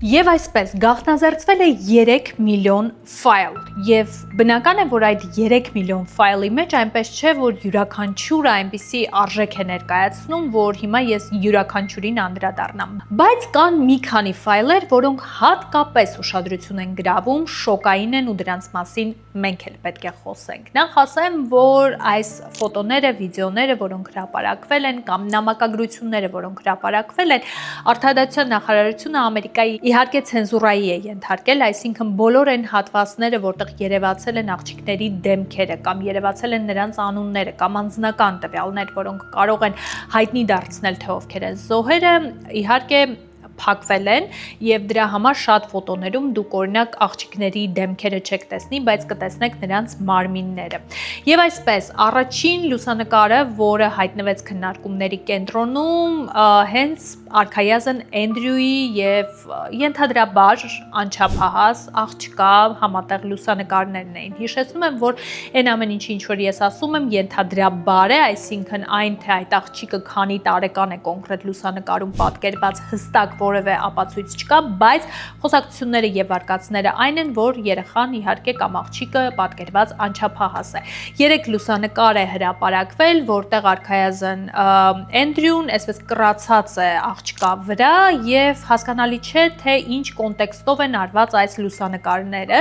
Եվ այսպես գաղտնազերծվել է 3 միլիոն ֆայլ եւ բնական է, որ այդ 3 միլիոն ֆայլի մեջ այնպես չէ, որ յուրաքանչյուրը այնպիսի արժեք է ներկայացնում, որ հիմա ես յուրաքանչյուրին անդրադառնամ։ Բայց կան մի քանի ֆայլեր, որոնք հատկապես ուշադրություն են գրավում, շոկային են ու դրանց մասին մենք էլ պետք է խոսենք։ Նախ ասեմ, որ այս ֆոտոները, վիդեոները, որոնք հրապարակվել են կամ նամակագրությունները, որոնք հրապարակվել են, Արդարադատության նախարարությունը Ամերիկայի իհարկե ցենզուրայի է ենթարկել, այսինքն բոլոր այն հատվածները, որտեղ երևացել են աղջիկների դեմքերը կամ երևացել են նրանց անունները կամ անձնական տվյալներ, որոնք կարող են հայտնի դարձնել, թե ովքեր են զոհերը, իհարկե փակվել են եւ դրա համար շատ ֆոտոներում դուք օրինակ աղջիկների դեմքերը չեք տեսնի, բայց կտեսնեք նրանց մարմինները։ Եվ այսպես առաջին լուսանկարը, որը հայտնվեց քննարկումների կենտրոնում, հենց արքայազն Էնդրյուի եւ ենթադրաբար անչափահաս աղջկա համատեղ լուսանկարներն էին։ Հիշեցնում եմ, որ այն ամեն ինչը, ինչ որ ես ասում եմ, ենթադրաբար է, այսինքն այն թե այդ աղջիկը քանի տարեկան է կոնկրետ լուսանկարում պատկերված հստակ որևէ ապացույց չկա, բայց խոսակցությունները եւ վարկածները այն են, որ երեխան իհարկե կամ աղջիկը պատկերված անչափահաս է։ 3 լուսանկար է հրապարակվել, որտեղ արքայազն Էնդրյուն այսպես կռացած է աղջկա վրա եւ հասկանալի չէ, թե ինչ կոնտեքստով են արված այս լուսանկարները։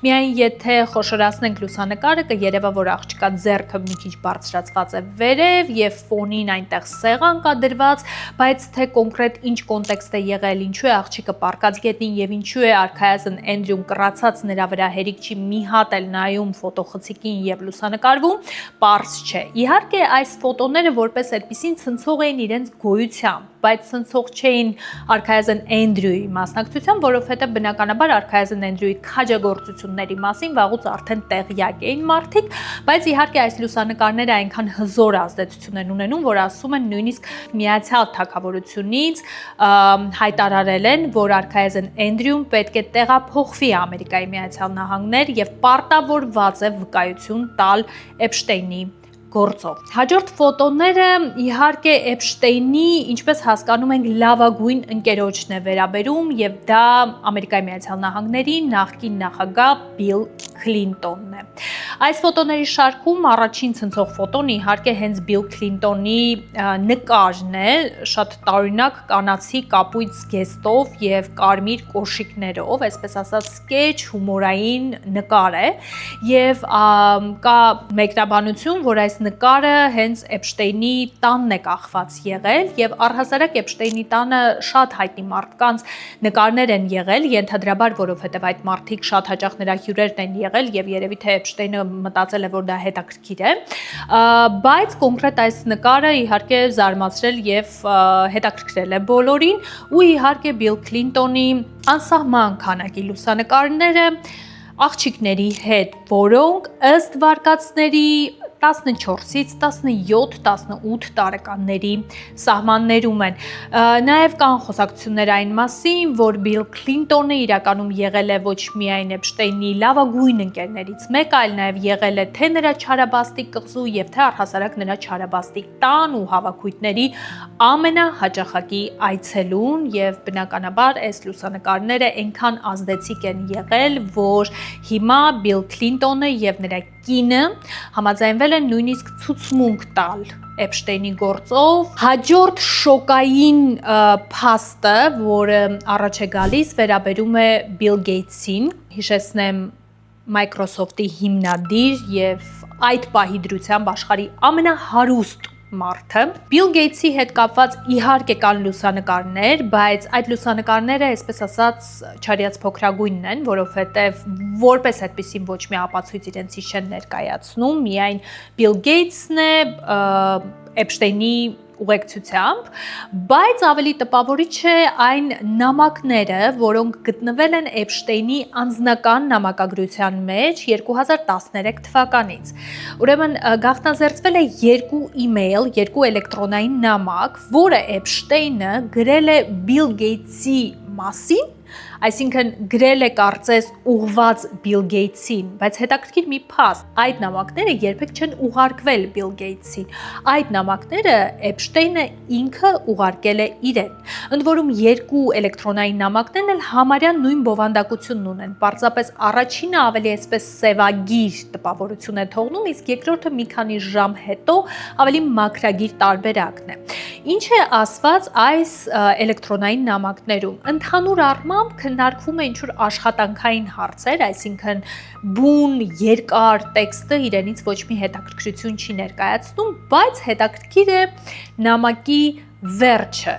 Միայն եթե խոշորացնենք լուսանկարը, կերևա, որ աղջկա ձեռքը մի քիչ բարձրացված է վերև եւ ֆոնին այնտեղ սեղան կա դրված, բայց թե կոնկրետ ինչ կոնտեքստ է եղել, ինչու է աղջիկը պառկած գետնին եւ ինչու է արքայազն Էնդրյուն կռացած նրա վրա հերիք չի մի հատ էլ նայում ֆոտոխցիկին եւ լուսանկարվում, պարզ չէ։ Իհարկե այս ֆոտոները որպես այդպեսին ցնցող էին իրենց գոյությամբ, բայց ցնցող չէին արքայազն Էնդրյուի մասնակցությամբ, որովհետեւ բնականաբար արքայազն Էնդրյուի քաջագործությունների մասին վաղուց արդեն տեղյակ էին մարդիկ, բայց իհարկե այս լուսանկարները այնքան հզոր ազդեցություն են ունենում, որ ասում են նույնիսկ Միացյալ Թագավորությունից հայտարարել են, որ արքայազն Էնդրյուն պետք է տեղափոխվի Ամերիկայի Միացյալ Նահանգներ եւ պարտավորված է վկայություն տալ Էփշտեյնի գործով։ Հաջորդ ֆոտոները իհարկե Էփշտեյնի, ինչպես հասկանում ենք, լավագույն ընկերոջն է վերաբերում եւ դա Ամերիկայի Միացյալ Նահանգների նախկին նախագահ Բիլ Քլինտոնն է։ Այս ֆոտոների շարքում առաջին ցնցող ֆոտոն իհարկե հենց Բիլ Քլինտոնի նկարն է, շատ տարօրինակ կանացի կապույտ զգեստով եւ կարմիր կոշիկներով, այսպես ասած սկեչ հումորային նկար է եւ կա մեկնաբանություն, որ այս նկարը հենց Էփշտեյնի տանն է կախված եղել եւ առհասարակ Էփշտեյնի տանը շատ հայտնի մարդկանց նկարներ են եղել, ենթադրաբար, որովհետեւ այդ մարդիկ շատ հաճախ նրա հյուրերն են եղել եւ երևի թե Էփշտեյնը մտածել է, որ դա հետաքրքիր է, բայց կոնկրետ այս նկարը իհարկե զարմացրել եւ հետաքրքրել է բոլորին ու իհարկե Բիլ Քլինտոնի անսահման քանակի լուսանկարները աղջիկների հետ, որոնք ըստ վարկածների 14-ից 17, 18 տարեկանների սահմաններում են։ Նաև կան խոսակցություններ այն մասին, որ Բիլ Քլինտոնը իրականում եղել է ոչ միայն Էփշտեյնի լավագույն ընկերներից մեկը, այլ նաև եղել է թե նրա չարաբաստիկ կղզու եւ թե առհասարակ նրա չարաբաստիկ տան ու հավաքույթների ամենահաճախակի այցելուն եւ բնականաբար այս լուսանկարները այնքան ազդեցիկ են եղել, որ հիմա Բիլ Քլինտոնը եւ նրա կինը համաձայնվել են նույնիսկ ցուցմունք տալ Էփշտեյնի գործով։ Հաջորդ շոկային փաստը, որը առաջ է գալիս, վերաբերում է Բիլ Գեյթսին, հիշեցնեմ Microsoft-ի հիմնադիր եւ այդ պահի դրությամբ աշխարհի ամենահարուստ մարդը։ Բիլ Գեյթսի հետ կապված իհարկե կան լուսանկարներ, բայց այդ լուսանկարները, այսպես ասած, չարիած փոքրագույնն են, որովհետև որպես այդպեսին ոչ մի ապացույց իրենցից չեն ներկայացնում, միայն Բիլ Գեյթսն է Էփշտեյնի ուղեկցությամբ, բայց ավելի տպավորիչ է այն նամակները, որոնք գտնվել են Էփշտեյնի անձնական նամակագրության մեջ 2013 թվականից։ Ուրեմն գաղտնազերծվել է 2 email, 2 էլեկտրոնային նամակ, որը Էփշտեյնը գրել է Բիլ Գեյթսի մասին, այսինքն գրել է կարծես ուղված Բիլ Գեյթսին, բայց հետաքրքիր մի փաստ, այդ նամակները երբեք չեն ուղարկվել Բիլ Գեյթսին։ Այդ նամակները Էփշտեյնը ինքը ուղարկել է իրեն։ Ընդ որում 2 էլեկտրոնային նամակներն էլ համարյա նույն բովանդակությունն ունեն։ Պարզապես առաջինը ավելի այսպես սևագիր տպավորություն է թողնում, իսկ երկրորդը մի քանի ժամ հետո ավելի մաքրագիր տարբերակն է։ Ինչ է ասված այս էլեկտրոնային նամակներում։ Ընդհանուր առմամբ քննարկվում է ինչ-որ աշխատանքային հարցեր, այսինքն բուն, երկար տեքստը իրենից ոչ մի հետաքրքրություն չի ներկայացնում, բայց հետաքրքիր է նամակի վերջը,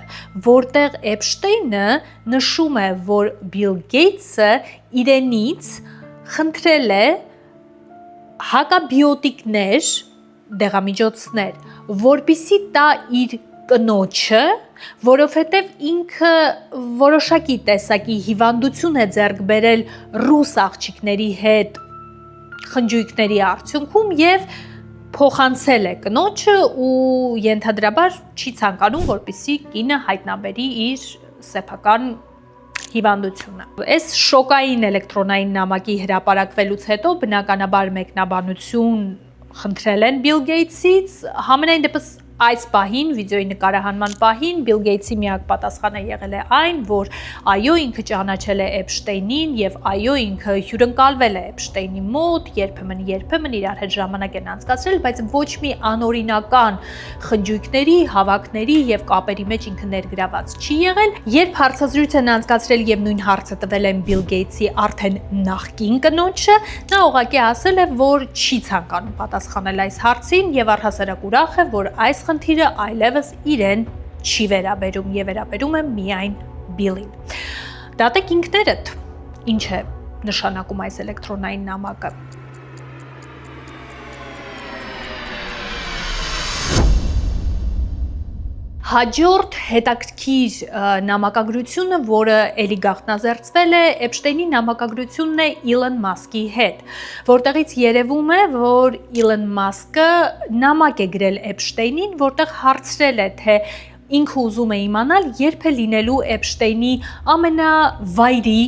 որտեղ Էփշտեյնը նշում է, որ Բիլ Գեյթսը իրենից խնդրել է հակաբիոտիկներ, դեղամիջոցներ, որպիսի տա իր կնոջը, որովհետև ինքը որոշակի տեսակի հիվանդություն է ձեռք բերել ռուս աղջիկների հետ խնջույքների արդյունքում եւ փոխանցել է կնոջը ու ենթադրաբար չի ցանկանում, որպիսի կինը հայտնաբերի իր սեփական հիվանդությունը։ Այս շոկային էլեկտրոնային նամակի հրապարակվելուց հետո բնականաբար մեկնաբանություն խնդրել են Բիլ Գեյթսից, համենայն դեպս այս պահին, վիդեոյի նկարահանման պահին Բիլ Գեյթսի միակ պատասխանը եղել է այն, որ այո, ինքը ճանաչել է Էփշտեյնին եւ այո, ինքը հյուրընկալվել է Էփշտեյնի մոտ, երբեմն իրար հետ ժամանակ են անցկացրել, բայց ոչ մի անօրինական խնջույքների, հավաքների եւ կապերի մեջ ինքը ներգրաված չի եղել։ Երբ հարցազրույց են անցկացրել եւ նույն հարցը տվել են Բիլ Գեյթսի արդեն նախկին կնոջը, նա ուղղակի ասել է, որ չի ցանկանում պատասխանել այս հարցին եւ առհասարակ ուրախ է, որ այս խնդիրը այլևս իրեն չի վերաբերում եւ վերաբերում է միայն Բիլին։ Դատեք ինքներդ, ինչ է նշանակում այս էլեկտրոնային նամակը։ Հաջորդ հետաքրքիր նամակագրությունը, որը էլի գաղտնազերծվել է, Էփշտեյնի նամակագրությունն է Իլոն Մասկի հետ, որտեղից երևում է, որ Իլոն Մասկը նամակ է գրել Էփշտեյնին, որտեղ հարցրել է, թե ինքը ուզում է իմանալ, երբ է լինելու Էփշտեյնի ամենավայրի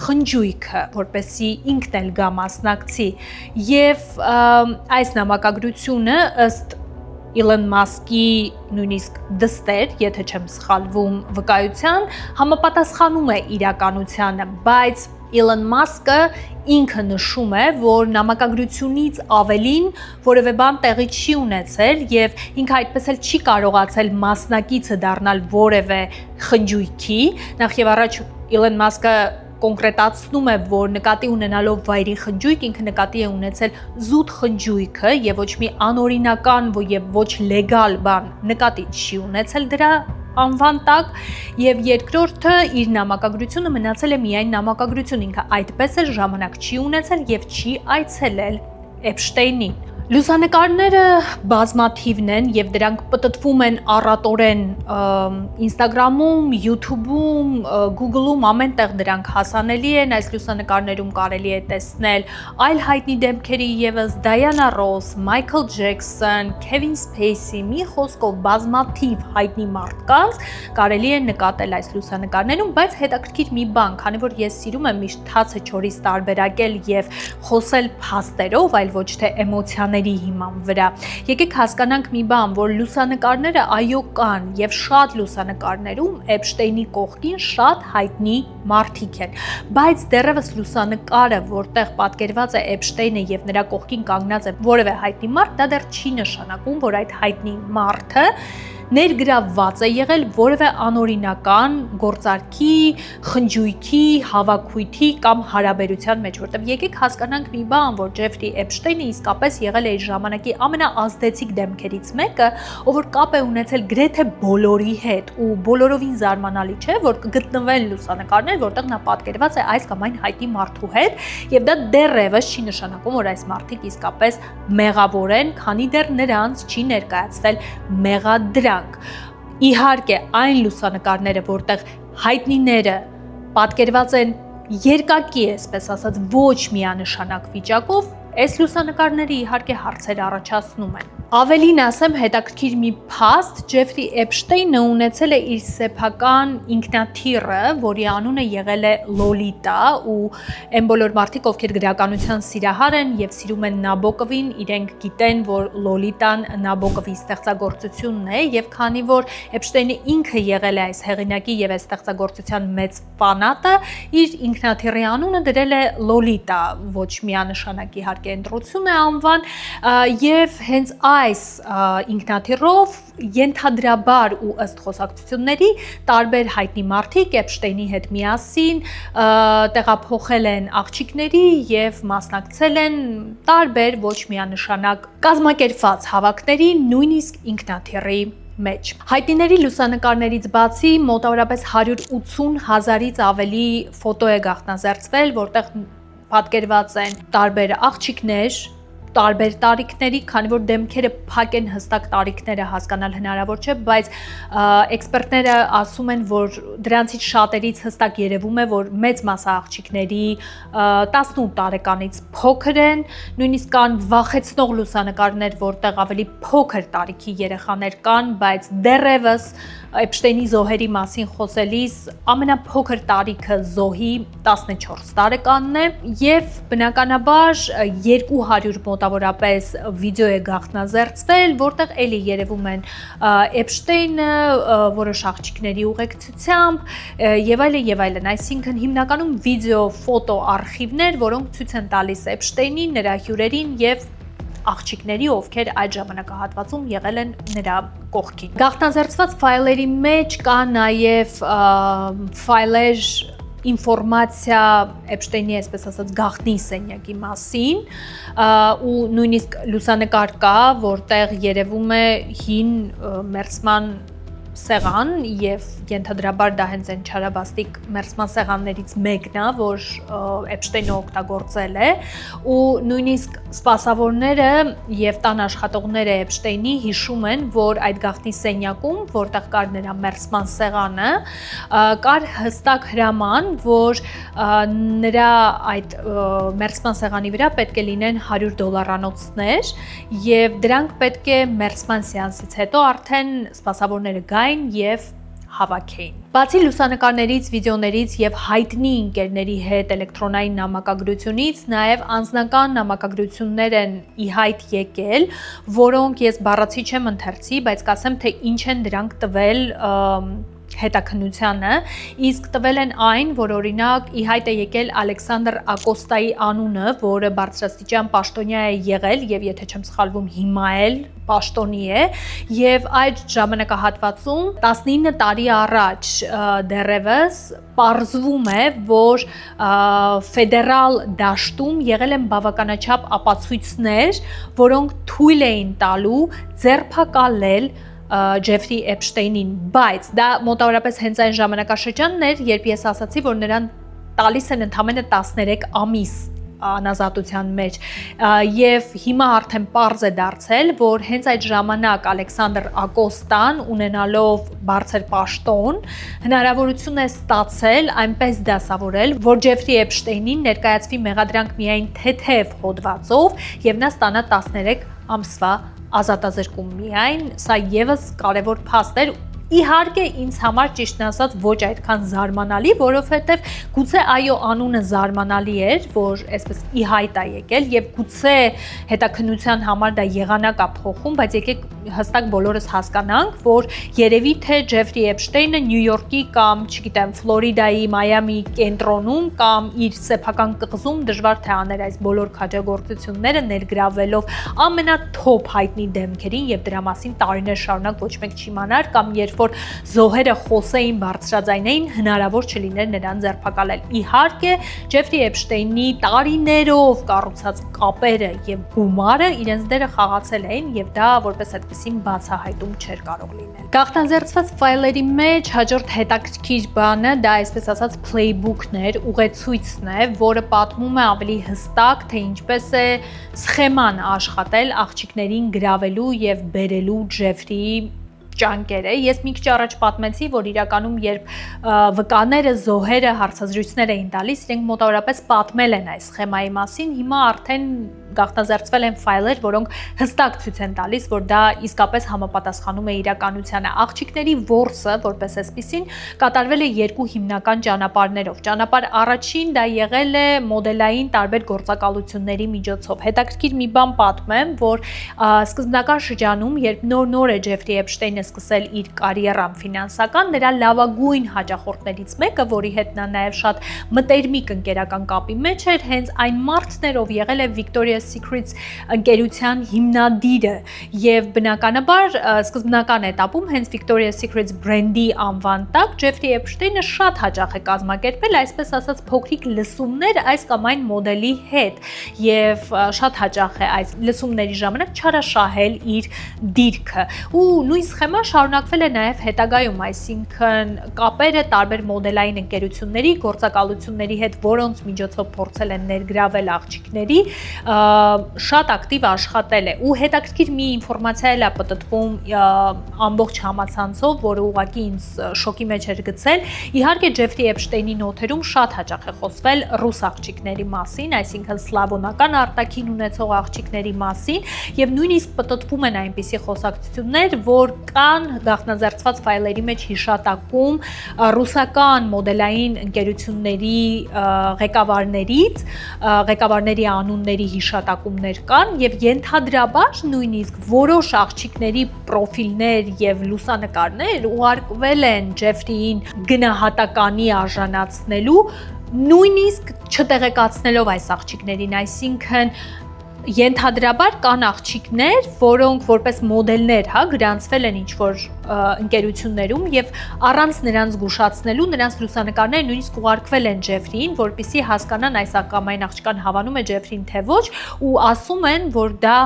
խնջույքը, որպեսզի ինքն էլ գա մասնակցի, եւ այս նամակագրությունը ըստ Իլոն Մասկի նույնիսկ դստեր, եթե չեմ սխալվում, վկայության համապատասխանում է իրականությանը, բայց Elon Musk-ը ինքը նշում է, որ նամակագրությունից ավելին որևէ բան տեղի չի ունեցել եւ ինքը այդպես էլ չի կարողացել մասնակիցը դառնալ որևէ խնջույքի։ Նախ եւ առաջ Elon Musk-ը կոնկրետացնում է, որ նկատի ունենալով վայրի խնջույք, ինքը նկատի է ունեցել զուտ խնջույքը եւ ոչ մի անօրինական եւ ոչ լեգալ բան նկատի չի ունեցել դրա անվան տակ եւ երկրորդը իր նամակագրությունը մնացել է միայն նամակագրություն, ինքը այդպես էլ ժամանակ չի ունեցել եւ չի այցելել Էփշտեյնին։ Լուսանկարները բազմաթիվն են եւ դրանք պտտվում են առատորեն Instagram-ում, YouTube-ում, Google-ում, ամենտեղ դրանք հասանելի են։ Այս լուսանկարներում կարելի է տեսնել այլ հայտնի դեմքերի եւս Diana Ross, Michael Jackson, Kevin Spacey, մի խոսքով բազմաթիվ հայտնի մարդկանց կարելի է նկատել այս լուսանկարներում, բայց հետաքրքիր մի բան, քանի որ ես սիրում եմ միշտ թացը չորից տարբերակել եւ խոսել փաստերով, այլ ոչ թե էմոցիաներով հիման վրա։ Եկեք հասկանանք մի բան, որ լուսանկարները այո կան եւ շատ լուսանկարներում Էփշտեյնի կողքին շատ հայտնի մարդիկ են, բայց դեռևս լուսանկարը, որտեղ պատկերված է Էփշտեյնը եւ նրա կողքին կանգնած է որևէ հայտնի մարդ, դա դեռ չի նշանակում, որ այդ հայտնի մարդը ներգրավված է եղել որևէ անօրինական գործարքի, խնջույքի, հավաքույթի կամ հարաբերության մեջ, որտեղ եկեք հասկանանք մի բան, որ Ջեֆրի Էփշտեյնը իսկապես եղել է իր ժամանակի ամենաազդեցիկ դեմքերից մեկը, ով որ կապ է ունեցել գրեթե բոլորի հետ ու բոլորովին զարմանալի չէ, որ կգտնվեն լուսանկարներ, որտեղ նա պատկերված է այս կամ այն հայտնի մարդու հետ, եւ դա դեռևս չի նշանակում, որ այս մարդիկ իսկապես մեղավոր են, քանի դեռ նրանց չի ներկայացվել մեղադրանք։ Իհարկե, այն լուսանկարները, որտեղ հայտնիները պատկերված են երկակի, այսպես ասած, ոչ միանշանակ վիճակով, այս լուսանկարները իհարկե հարցեր առաջացնում են։ Ավելին ասեմ, հետաքրքիր մի փաստ, Ջեֆրի Էփշտեյնը ունեցել է իր սեփական ինքնաթիռը, որի անունը եղել է Լոլիտա, ու այն բոլոր մարդիկ, ովքեր գրականության սիրահար են եւ սիրում են Նաբոկովին, իրենք գիտեն, որ Լոլիտան Նաբոկովի ստեղծագործությունն է, եւ քանի որ Էփշտեյնը ինքը եղել է այս հեղինակի եւ այս ստեղծագործության մեծ ֆանատը, իր ինքնաթիռի անունը դրել է Լոլիտա, ոչ միանշանակ իհարկե ընտրություն է անվան, եւ հենց այս ինքնաթիռով ենթադրաբար ու ըստ խոսակցությունների տարբեր հայտնի մարդիկ Էփշտեյնի հետ միասին տեղափոխել են աղջիկների եւ մասնակցել են տարբեր ոչ միանշանակ կազմակերպված հավաքների, նույնիսկ ինքնաթիռի մեջ։ Հայտնիների լուսանկարներից բացի մոտավորապես 180,000-ից ավելի ֆոտո է գաղտնազերծվել, որտեղ պատկերված են տարբեր աղջիկներ, տարբեր տարիքների, քանի որ դեմքերը փակ են, հստակ տարիքները հասկանալ հնարավոր չէ, բայց էքսպերտները ասում են, որ դրանցից շատերից հստակ երևում է, որ մեծ մասը աղջիկների 18 տարեկանից փոքր են, նույնիսկ կան վախեցնող լուսանկարներ, որտեղ ավելի փոքր տարիքի երեխաներ կան, բայց դեռևս Էփշտեյնի զոհերի մասին խոսելիս ամենափոքր տարիքը զոհի 14 տարեկանն է եւ բնականաբար 200 մոտավորապես վիդեո է գաղտնազերծվել, որտեղ էլի երևում են Էփշտեյնը որոշ աղջիկների ուղեկցությամբ եւ այլն, այսինքն հիմնականում վիդեո ֆոտո արխիվներ, որոնք ցույց են տալիս Էփշտեյնին, նրա հյուրերին եւ աղջիկների, ովքեր այդ ժամանակահատվածում եղել են նրա կողքին։ Գաղտնազերծված ֆայլերի մեջ կա նաև ֆայլեր ինֆորմացիա Էփշտեյնի, այսպես ասած, գաղտնի սենյակի մասին ու նույնիսկ լուսանկար կա, որտեղ երևում է հին մերձման սեղան եւ ենթադրաբար դա հենց այն չարաբաստիկ մերձման սեղաններից մեկն է, որ Էփշտեյնը օգտագործել է ու նույնիսկ սպասավորները եւ տան աշխատողները Էփշտեյնի հիշում են, որ այդ գաղտնի սենյակում, որտեղ կար նրա մերձման սեղանը, կար հստակ հրաման, որ նրա այդ մերձման սեղանի վրա պետք է լինեն $100 եւ դրանք պետք է մերձման սեանսից հետո արդեն սպասավորները գային եւ հավաքեին։ Բացի լուսանկարներից, վիդեոներից եւ հայտնի ընկերների հետ էլեկտրոնային նամակագրությունից, նաեւ անձնական նամակագրություններ են ի հայտ եկել, որոնք ես բառացի չեմ ընթերցի, բայց կասեմ, թե ինչ են դրանք տվել հետաքննությանը, իսկ տվել են այն, որ օրինակ ի հայտ է եկել Ալեքսանդր Ակոստայի անունը, որը բարձրաստիճան պաշտոնյա է եղել եւ եթե չեմ սխալվում հիմա էլ պաշտոնի է եւ այդ ժամանակահատվածում 19 տարի առաջ դեռևս պարզվում է, որ ֆեդերալ դաշտում եղել են բավականաչափ ապացույցներ, որոնք թույլ էին տալու ձերբակալել Ջեֆրի Էփշտեյնին, բայց դա մոտավորապես հենց այն ժամանակաշրջանն էր, երբ ես ասացի, որ նրան տալիս են ընդամենը 13 ամիս անազատության մեջ եւ հիմա արդեն պարզ է դարձել, որ հենց այդ ժամանակ Ալեքսանդր Ակոստան ունենալով բարձր պաշտոն հնարավորություն է ստացել այնպես դասավորել, որ Ջեֆրի Էփշտեյնին ներկայացվի մեղադրանք միայն թեթև հոդվածով եւ նա ստանա 13 ամսվա ազատազրկում միայն, սա եւս կարևոր փաստ էր Իհարկե ինձ համար ճիշտն ասած ոչ այդքան զարմանալի, որովհետև գուցե այո անունը զարմանալի էր, որ այսպես ի հայտ է եկել եւ գուցե հետաքննության համար դա եղանակ է փոխում, բայց եկեք հստակ բոլորս հասկանանք, որ երևի թե Ջեֆրի Էփշտեյնը Նյու Յորքի կամ, չգիտեմ, Ֆլորիդայի, Մայամի կենտրոնում կամ իր սեփական կղզում դժվար թե աներ այս բոլոր քաջագործությունները ներգրավելով ամենաթոփ հայտնի դեմքերին եւ դրա մասին տարիներ շարունակ ոչ մեկ չիմանար կամ որ զոհերը խոսեին բարձրաձայնային հնարավոր չլիներ նրան ձերբակալել։ Իհարկե, Ջեֆրի Էփշտեյնի տարիներով կառուցած կապերը եւ գումարը իրենց դերը խաղացել էին եւ դա որպես այդպեսին բացահայտում չէր կարող լինել։ Գաղտնաձեռցված ֆայլերի մեջ հաջորդ հետաքրքիր բանը դա այսպես ասած playbook-ն էր, ուղեցույցն է, որը պատմում է ավելի հստակ, թե ինչպես է սխեման աշխատել աղջիկներին գրավելու եւ բերելու Ջեֆրիի ճանկերը։ Ես մի քիչ առաջ պատմեցի, որ իրականում երբ վկաները, զոհերը հարցազրույցներ էին տալիս, իրենք մոտավորապես պատմել են այս սխեմայի մասին, հիմա արդեն գաղտնաձեռցվել են ֆայլեր, որոնք հստակ ցույց են տալիս, որ դա իսկապես համապատասխանում է իրականությանը։ Աղջիկների որսը, որպես այսպեսին, կատարվել է երկու հիմնական ճանապարհներով։ Ճանապարհ առաջին դա եղել է մոդելային տարբեր գործակալությունների միջոցով։ Հետաքրքիր մի բան պատմեմ, որ սկզբնական շրջանում, երբ նոր է Ջեֆրի Էփշտեյնը սկսել իր կարիերան ֆինանսական, նրա լավագույն հաճախորդներից մեկը, որի հետ նա նաև շատ մտերմիկ ընկերական կապի մեջ էր, հենց այն մարդն էր, ով եղել է Victoria's Secret ընկերության հիմնադիրը եւ բնականաբար սկզբնական этаպում հենց Victoria's Secret բրենդի անվան տակ Ջեֆրի Էփշտեյնը շատ հաճախ է կազմակերպել, այսպես ասած փոքրիկ լսումներ այս կամ այն մոդելի հետ եւ շատ հաճախ է այս լսումների ժամանակ չարաշահել իր դիրքը ու նույն սխեման շարունակվել է նաև հետագայում, այսինքն կապերը տարբեր մոդելային ընկերությունների, գործակալությունների հետ, որոնց միջոցով փորձել են ներգրավել աղջիկների, շատ ակտիվ աշխատել է ու հետաքրքիր մի ինֆորմացիա էլ է պտտվում ամբողջ համացանցով, որը ուղղակի ինձ շոկի մեջ էր գցել։ Իհարկե Ջեֆրի Էփշտեյնի նոթերում շատ հաճախ է խոսվել ռուս աղջիկների մասին, այսինքն սլավոնական արտաքին ունեցող աղջիկների մասին եւ նույնիսկ պտտվում են այնպիսի խոսակցություններ, որ կան գաղտնաձեռցված ֆայլերի մեջ հիշատակում ռուսական մոդելային ընկերությունների ղեկավարների անունների հիշատակումներ կան եւ ենթադրաբար նույնիսկ որոշ աղջիկների պրոֆիլներ եւ լուսանկարներ ուղարկվել են Ջեֆրիին գնահատականի արժանացնելու, նույնիսկ չտեղեկացնելով այս աղջիկներին, այսինքն ենթադրաբար կան աղջիկներ, որոնք որպես մոդելներ, գրանցվել են ինչ-որ ընկերություններում եւ առանց նրանց զգուշացնելու, նրանց լուսանկարները նույնիսկ ուղարկվել են Ջեֆրիին, որպեսզի հասկանան այս ակամային աղջկան հավանում է Ջեֆրին թե ոչ, ու ասում են, որ դա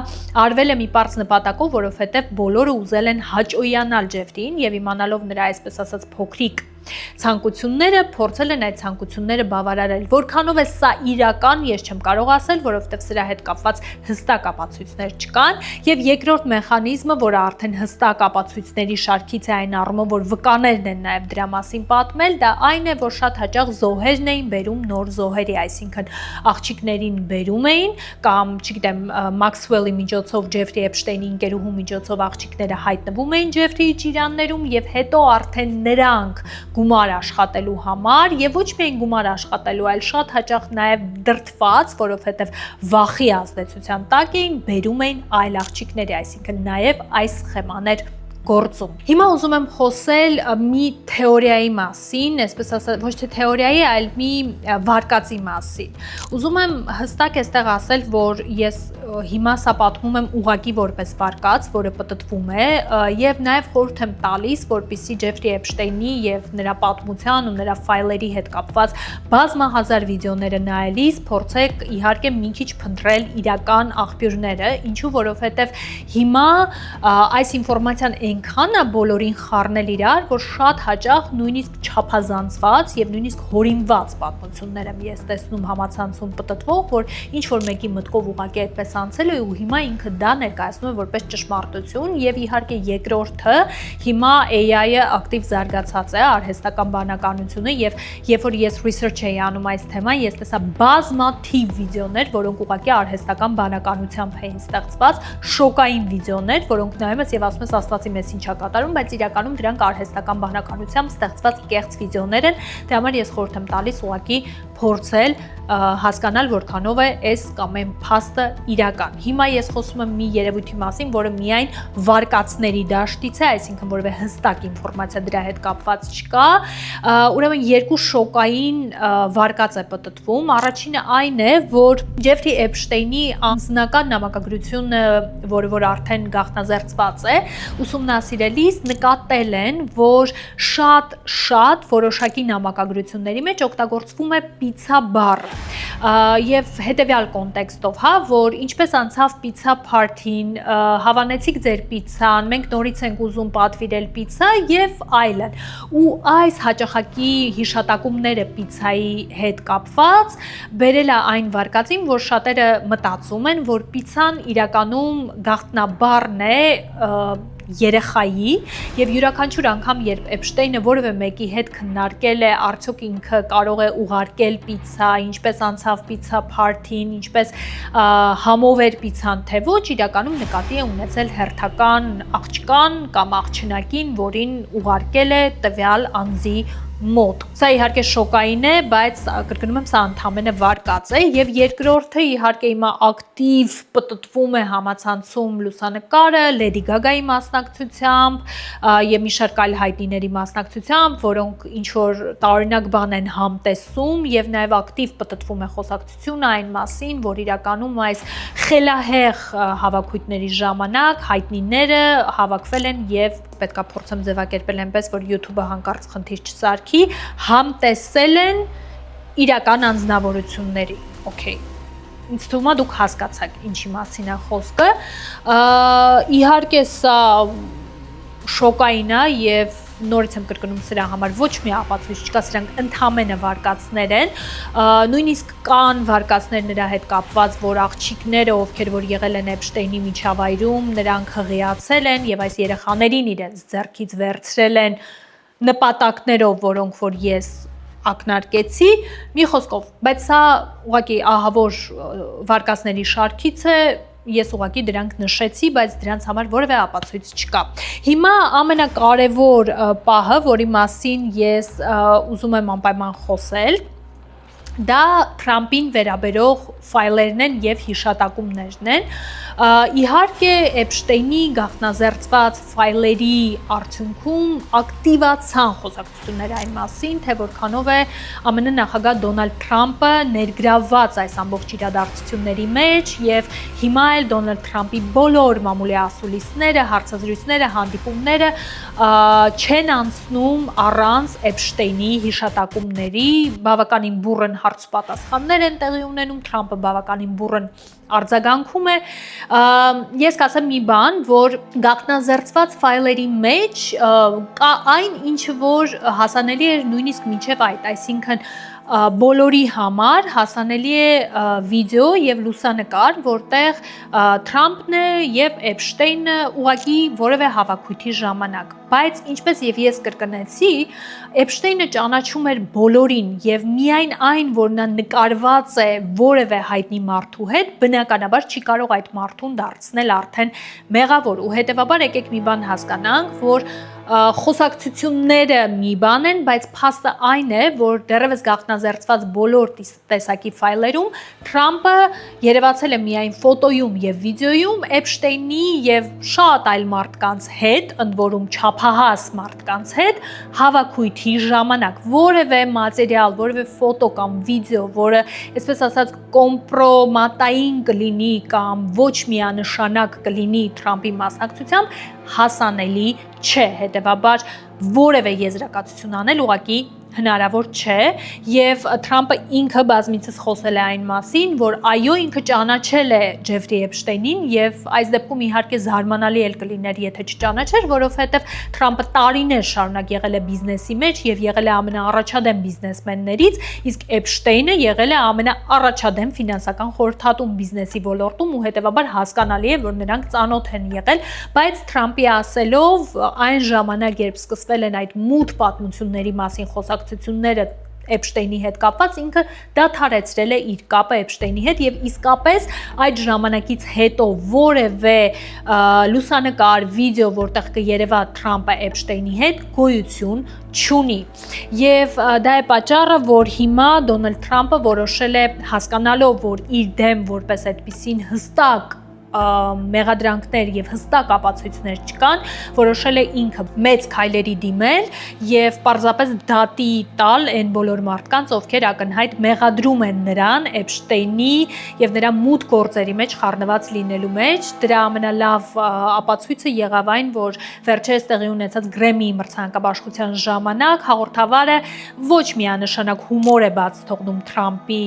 արվել է մի պարզ նպատակով, որովհետեւ բոլորը ուզել են հաճոյանալ Ջեֆրիին եւ իմանալով նրա այսպես ասած փոքրիկ ցանկությունները, փորձել են այդ ցանկությունները բավարարել։ Որքանով է սա իրական, ես չեմ կարող ասել, որովհետև սրա հետ կապված հստակ ապացույցներ չկան, եւ երկրորդ մեխանիզմը, որը արդեն հստակ ապացույցների շարքից է այն առումով, որ վկաներն են նաեւ դրա մասին պատմել, դա այն է, որ շատ հաճախ զոհերն էին բերում նոր զոհերի, այսինքն աղջիկներին բերում էին կամ, չգիտեմ, Մաքսվելի միջոցով, Ջեֆրի Էփշտեյնի ընկերուհու միջոցով աղջիկները հայտնվում էին Ջեֆրիի ճիրաններում եւ հետո արդեն նրանք գումար աշխատելու համար եւ ոչ միայն գումար աշխատելու, այլ շատ հաճախ նաեւ դրդված, որովհետեւ վախի ազդեցության տակ էին, բերում էին այլ աղջիկների, այսինքն նաեւ այս սխեմաներ գործում։ Հիմա ուզում եմ խոսել մի թեորիայի մասին, այսպես ասած, ոչ թե թեորիայի, այլ մի վարկածի մասին։ Ուզում եմ հստակ այստեղ ասել, որ ես հիմա սա պատմում եմ ուղղակի որպես վարկած, որը պտտվում է, եւ նաեւ խորհուրդ եմ տալիս, որպեսզի Ջեֆրի Էփշտեյնի եւ նրա պատմության ու նրա ֆայլերի հետ կապված բազմահազար վիդեոները նայելիս փորձեք իհարկե մի քիչ փնտրել իրական աղբյուրները, ինչու որովհետեւ հիմա այս ինֆորմացիան այնքան է բոլորին խառնել իրար, որ շատ հաճախ նույնիսկ չափազանցված եւ նույնիսկ հորինված պատմություններ եմ ես տեսնում համացանցում պտտվող, որ ինչ որ մեկի մտքով ուղղակի այդպես անցել է ու հիմա ինքը դա ներկայացնում է որպես ճշմարտություն եւ իհարկե երկրորդը հիմա AI-ը ակտիվ զարգացած է արհեստական բանականությունը եւ երբ որ ես research էի անում այս թեման, ես տեսա բազմաթիվ վիդեոներ, որոնք ուղղակի արհեստական բանականությամբ էին ստեղծված, շոկային վիդեոներ, որոնք նայում ես եւ ասում ես Աստվածի մեզ ինչա կատարում, բայց իրականում դրանք արհեստական բանականությամբ ստեղծված կեղծ վիդեոներ են, դրա համար ես խորհուրդ եմ տալիս ուղղակի փորձել հասկանալ որքանով է այս կամ այն փաստը իրական։ Հիմա ես խոսում եմ մի երևույթի մասին, որը միայն վարկածների դաշտից է, այսինքն որևէ հստակ ինֆորմացիա դրա հետ կապված չկա։ Ուրեմն երկու շոկային վարկած է պտտվում։ Առաջինը այն է, որ Ջեֆրի Էփշտեյնի անձնական նամակագրությունը, որը արդեն գաղտնազերծված է, ուսումնասիրելիս նկատել են, որ շատ որոշակի նամակագրությունների մեջ օգտագործվում է պիցա բառը։ Եվ հետևյալ կոնտեքստով, որ ինչպես անցավ պիցա party-ին, հավանեցիք ձեր պիցան, մենք նորից ենք ուզում պատվիրել պիցա եւ այլն։ Ու այս հաճախակի հիշատակումները պիցայի հետ կապված բերել է այն վարկածին, որ շատերը մտածում են, որ պիցան իրականում գաղտնաբառն է երեխայի եւ յուրաքանչյուր անգամ երբ Էփշտեյնը որևէ մեկի հետ քննարկել է արդյոք ինքը կարող է ուղարկել պիցա, ինչպես անցավ պիցա party-ին, ինչպես համով էր պիցան թե ոչ, իրականում նկատի է ունեցել հերթական աղջկան կամ աղջնակին, որին ուղարկել է տվյալ անձի մոտ։ Սա իհարկե շոկային է, բայց կրկնում եմ, սա ընդհանրապես վարկած է եւ երկրորդը իհարկե հիմա ակտիվ պտտվում է համացանցում լուսանկարը Լեդի Գագայի մասնակցությամբ եւ մի շարք այլ հայտնիների մասնակցությամբ, որոնք ինչ որ տարօրինակ բան են համտեսում եւ նաեւ ակտիվ պտտվում է խոսակցությունը այն մասին, որ իրականում այս խելահեղ հավաքույթների ժամանակ հայտնիները հավաքվել են եւ պետքա փորձեմ ձևակերպել այնպես, որ YouTube-ը հանկարծ խնդիր չսարքի, համտեսել են իրական անձնավորությունների։ Okay։ Ինձ թվում է դուք հասկացաք ինչի մասին է խոսքը։ Իհարկե սա շոկային է եւ նորից եմ կրկնում սրա համար ոչ մի ապացույց չկա, սրանք ընդհանրապես վարկածներ են, նույնիսկ կան վարկածներ նրա հետ կապված, որ աղջիկները, ովքեր որ եղել են Էփշտեյնի միջավայրում, նրանք հղիացել են եւ այս երեխաներին իրենց ձեռքից վերցրել են նպատակներով, որոնք որ ես ակնարկեցի, մի խոսքով, բայց սա ուղղակի ահավոր վարկածների շարքից է, ես ուղղակի դրանք նշեցի, բայց դրանց համար որևէ ապացույց չկա։ Հիմա ամենակարևոր պահը, որի մասին ես ուզում եմ անպայման խոսել, դա Թրամփին վերաբերող ֆայլերն են եւ հիշատակումներն են։ Իհարկե Էփշտեյնի գաղտնազերծված ֆայլերի արդյունքում ակտիվացան խոսակցությունները այն մասին, թե որքանով է ԱՄՆ նախագահ Դոնալդ Թրամփը ներգրավված այս ամբողջ իրադարձությունների մեջ եւ հիմա էլ Դոնալդ Թրամփի բոլոր մամուլի ասուլիսները, հարցազրույցները, հանդիպումները չեն անցնում առանց Էփշտեյնի հիշատակումների, բավականին բուռն հարց-պատասխաններ են տեղի ունենում, Թրամփը բավականին բուռն արձագանքում է։ Ես կասեմ մի բան, որ գաղտնազերծված ֆայլերի մեջ կա այն ինչը որ հասանելի է նույնիսկ մինչև այդ, այսինքն բոլորի համար հասանելի է վիդեո եւ լուսանկար, որտեղ Թրամփն է եւ Էփշտեյնը ուղղակի որևէ հավաքույթի ժամանակ, բայց ինչպես եւ ես կրկնեցի, Էփշտեյնը ճանաչում էր բոլորին եւ միայն այն, որ նա նկարված է որևէ հայտնի մարդու հետ, բնականաբար չի կարող այդ մարդուն դարձնել արդեն մեղավոր ու հետեւաբար եկեք մի բան հասկանանք, որ խոսակցությունները մի բան են, բայց փաստը այն է, որ դեռևս գաղտնազերծված բոլոր տեսակի ֆայլերում Թրամփը երևացել է միայն ֆոտոյում եւ վիդեոյում Էփշտեյնի եւ շատ այլ մարդկանց հետ, ընդ որում չափահաս մարդկանց հետ հավաքույթի ժամանակ որևէ մատերիալ, որևէ ֆոտո կամ վիդեո, որը, այսպես ասած, կոմպրոմատային կլինի կամ ոչ միանշանակ կլինի Թրամփի մասնակցությամբ, հասանելի չէ, հետևաբար որևէ եզրակացություն անել ուղղակի հնարավոր չէ եւ Թրամփը ինքը բազմիցս խոսել է այն մասին, որ այո, ինքը ճանաչել է Ջեֆրի Էփշտեյնին եւ այս դեպքում իհարկե զարմանալի էլ կլիներ, եթե չճանաչեր, որովհետեւ Թրամփը տարիներ շարունակ եղել է բիզնեսի մեջ եւ եղել է ամենաառաջադեմ բիզնեսմեններից, իսկ Էփշտեյնը եղել է ամենաառաջադեմ ֆինանսական խորհրդատում բիզնեսի ոլորտում ու հետեւաբար հասկանալի է, որ նրանք ծանոթ են եղել, բայց Թրամփի ասելով այն ժամանակ, երբ սկսվել են այդ մութ պատմությունների մասին խոսակցությունները Էփշտեյնի հետ կապված, ինքը դադարեցրել է իր կապը Էփշտեյնի հետ եւ իսկապես այդ ժամանակից հետո որևէ լուսանկար, վիդեո, որտեղ կերևա Թրամփը Էփշտեյնի հետ, գոյություն չունի։ Եվ դա է պատճառը, որ հիմա Դոնալդ Թրամփը որոշել է, հասկանալով, որ իր դեմ որպես այդպիսին հստակ մեղադրանքներ եւ հստակ ապացույցներ չկան, որոշել է ինքը մեծ քայլերի դիմել եւ պարզապես դատի տալ այն բոլոր մարդկանց, ովքեր ակնհայտ մեղադրում են նրան Էփշտեյնի եւ նրա մութ գործերի մեջ խառնված լինելու մեջ։ Դրա ամենալավ ապացույցը եղավ այն, որ վերջերս տեղի ունեցած Գրեմի մրցանակաբաշխության ժամանակ հաղորդավարը ոչ միանշանակ հումոր է բաց թողնում Թրամփի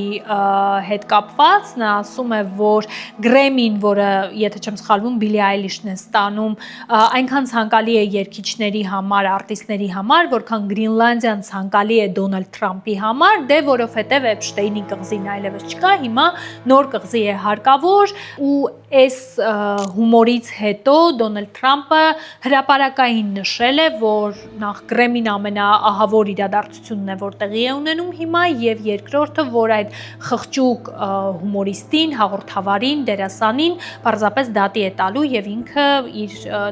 հետ կապված, նա ասում է, որ Գրեմին, որը եթե չեմ սխալվում, Բիլի Այլիշն է ստանում, այնքան ցանկալի է երգիչների համար, արտիստների համար, որքան Գրինլանդիան ցանկալի է Դոնալդ Թրամփի համար, դե որովհետև Էփշտեյնի կղզին այլևս չկա, հիմա նոր կղզի է հարկավոր ու այս հումորից հետո Դոնալդ Թրամփը հրապարակային նշել է, որ նախ Գրեմին ամենաահավոր իրադարձությունն է, որ տեղի է ունենում հիմա եւ երկրորդը, որ այդ խղճուկ հումորիստին, հաղորդավարին, դերասանին պարզապես դատի է տալու եւ ինքը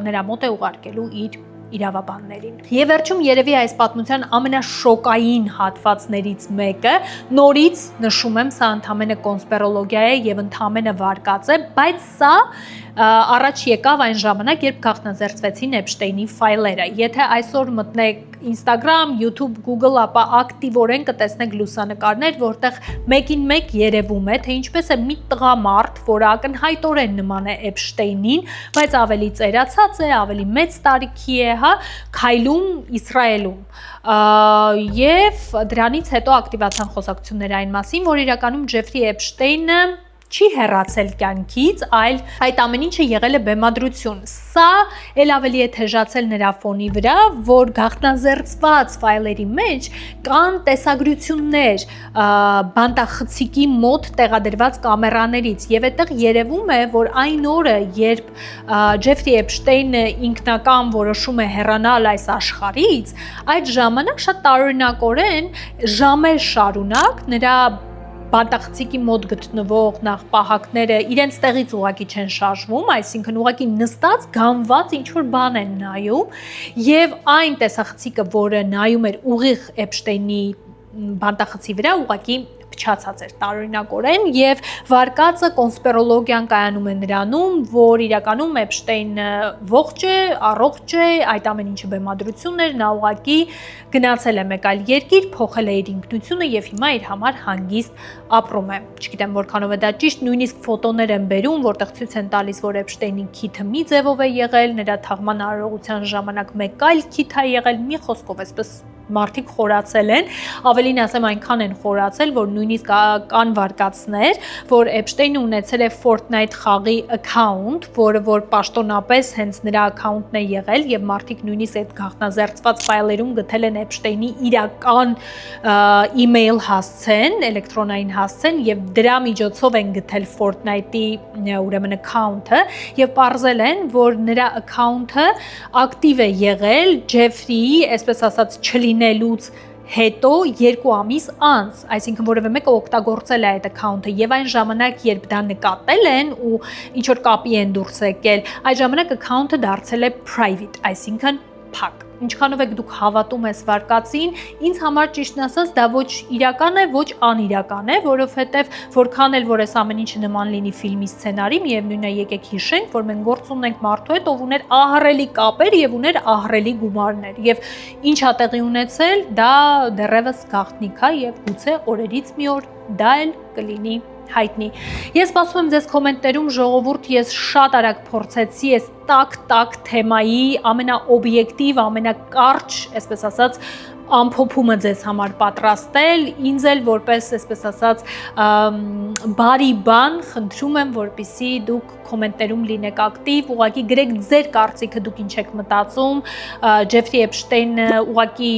նրա մոտ է ուղարկելու իր իրավաբաններին։ Եվ վերջում երևի այս պատմության ամենաշոկային հատվածներից մեկը, նորից նշում եմ, սա ընդհանրապես կոնսպիրոլոգիա է եւ ընդհանրապես վարկած է, բայց սա առաջ եկավ այն ժամանակ, երբ գաղտնազերծվեցին Էփշտեյնի ֆայլերը։ Եթե այսօր մտնեք Instagram, YouTube, Google, ապա ակտիվորեն կտեսնեք լուսանկարներ, որտեղ մեկին մեկ երևում է, թե ինչպես է մի տղամարդ, որը ակնհայտորեն նման է Էփշտեյնին, բայց ավելի ծերացած է, ավելի մեծ տարիքի է, քայլում Իսրայելում։ Եվ դրանից հետո ակտիվացան խոսակցություններ այն մասին, որ իրականում Ջեֆրի Էփշտեյնը չի հեռացել կյանքից, այլ այդ ամեն ինչը եղել է բեմադրություն։ Սա ել ավելի է թեժացել նրա ֆոնի վրա, որ գաղտնազերծված ֆայլերի մեջ կան տեսագրություններ բանտախցիկի մոտ տեղադրված կամերաներից եւ այդտեղ երևում է, որ այն օրը, երբ Ջեֆրի Էփշտեյնը ինքնական որոշում է հեռանալ այս աշխարհից, այդ ժամանակ շատ տարօրինակորեն ժամեր շարունակ նրա բանտախցիկի մոտ գտնվող նախ պահակները իրենց տեղից ուղակի չեն շարժվում, այսինքն ուղակի նստած, գանված ինչ-որ բան են նայում եւ այն տեսախցիկը, որը նայում էր ուղիղ Էփշտեյնի բանտախցի վրա, ուղակի փչացած էր տարօրինակորեն եւ վարկածը կոնսպիրոլոգիան կայանում է նրանում, որ իրականում Էփշտեյնը ողջ է, առողջ է, այդ ամեն ինչը բեմադրություն էր, նա ուղակի գնացել է մեկ այլ երկիր, փոխել է իր ինքնությունը եւ հիմա իր համար հանգիստ ապրում է։ Չգիտեմ որքանով է դա ճիշտ, նույնիսկ ֆոտոներ են բերում, որտեղ ցույց են տալիս, որ Էփշտեյնի քիթը մի ձևով է եղել, նրա թաղման արարողության ժամանակ մեկ այլ քիթ է եղել, մի խոսքով այսպես մարդիկ խորացել են, ավելին ասեմ այնքան են խորացել, որ նույնիսկ կան վարկածներ, որ Էփշտեյնը ունեցել է Fortnite խաղի account, որը որ պաշտոնապես հենց նրա account-ն է եղել եւ մարդիկ նույնիսկ այդ գաղտնազերծված ֆայլերում գտել են Էփշտեյնի իրական email հասցեն, էլեկտրոնային հասցեն եւ դրա միջոցով են գտել Fortnite-ի ուրեմն account-ը եւ պարզել են, որ նրա account-ը ակտիվ է եղել Ջեֆրիի, այսպես ասած, չլինելուց հետո 2 ամիս անց, այսինքն որևէ մեկը օգտագործել է այդ account-ը եւ այն ժամանակ, երբ դա նկատել են ու ինչ որ կապի են դուրս եկել, այդ ժամանակ account-ը դարձել է private, այսինքն փակ։ ինչքանով եք դուք հավատում ես վարկածին, ինձ համար ճիշտն ասած դա ոչ իրական է, ոչ անիրական է, որովհետև որքան էլ որ այս ամեն ինչը նման լինի ֆիլմի սցենարի, միևնույնն է եկեք հիշենք, որ մենք գործ ունենք մարդու հետ, ով ուներ ահռելի կապեր եւ ուներ ահռելի գումարներ եւ ինչ ա տեղի ունեցել, դա դեռևս գաղտնիք է եւ գուցե օրերից մի օր դա էլ կլինի հայտնի։ Ես սպասում եմ ձեզ կոմենտներում, ժողովուրդ, ես շատ արագ փորձեցի այս տակ թեմայի ամենաօբյեկտիվ, ամենակարճ, այսպես ասած, ամփոփումը ձեզ համար պատրաստել, ինձ էլ որպես, այսպես ասած, բարի բան խնդրում եմ, որպեսզի դուք կոմենտներում լինեք ակտիվ, ուղղակի գրեք ձեր կարծիքը, դուք ինչ եք մտածում, Ջեֆրի Էփշտեյնը ուղղակի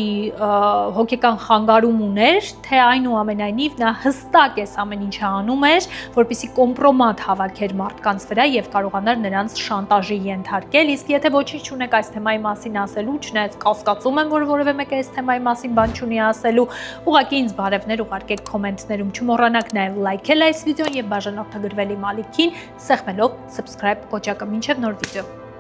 հոգեկան խանգարում ուներ, թե այնուամենայնիվ նա հստակ էս ամեն ինչը անում էր, որպեսզի կոմպրոմատ հավաքեր մարդկանց վրա եւ կարողանար նրանց շանտաժի ենթարկել, իսկ եթե ոչինչ չունեք այս թեմայի մասին ասելու, չնայած կասկածում եմ, որ որևէ մեկը այս թեմայի մասին բան չունի ասելու, ուղղակի ինձ բարևներ ուղարկեք կոմենտներում, չմոռանաք նաև լայքել այս վիդեոն եւ բաժանորդագրվել իմ ալիքին, սեղմելով subscribe կոճակը։ Մինչև նոր վիդեո։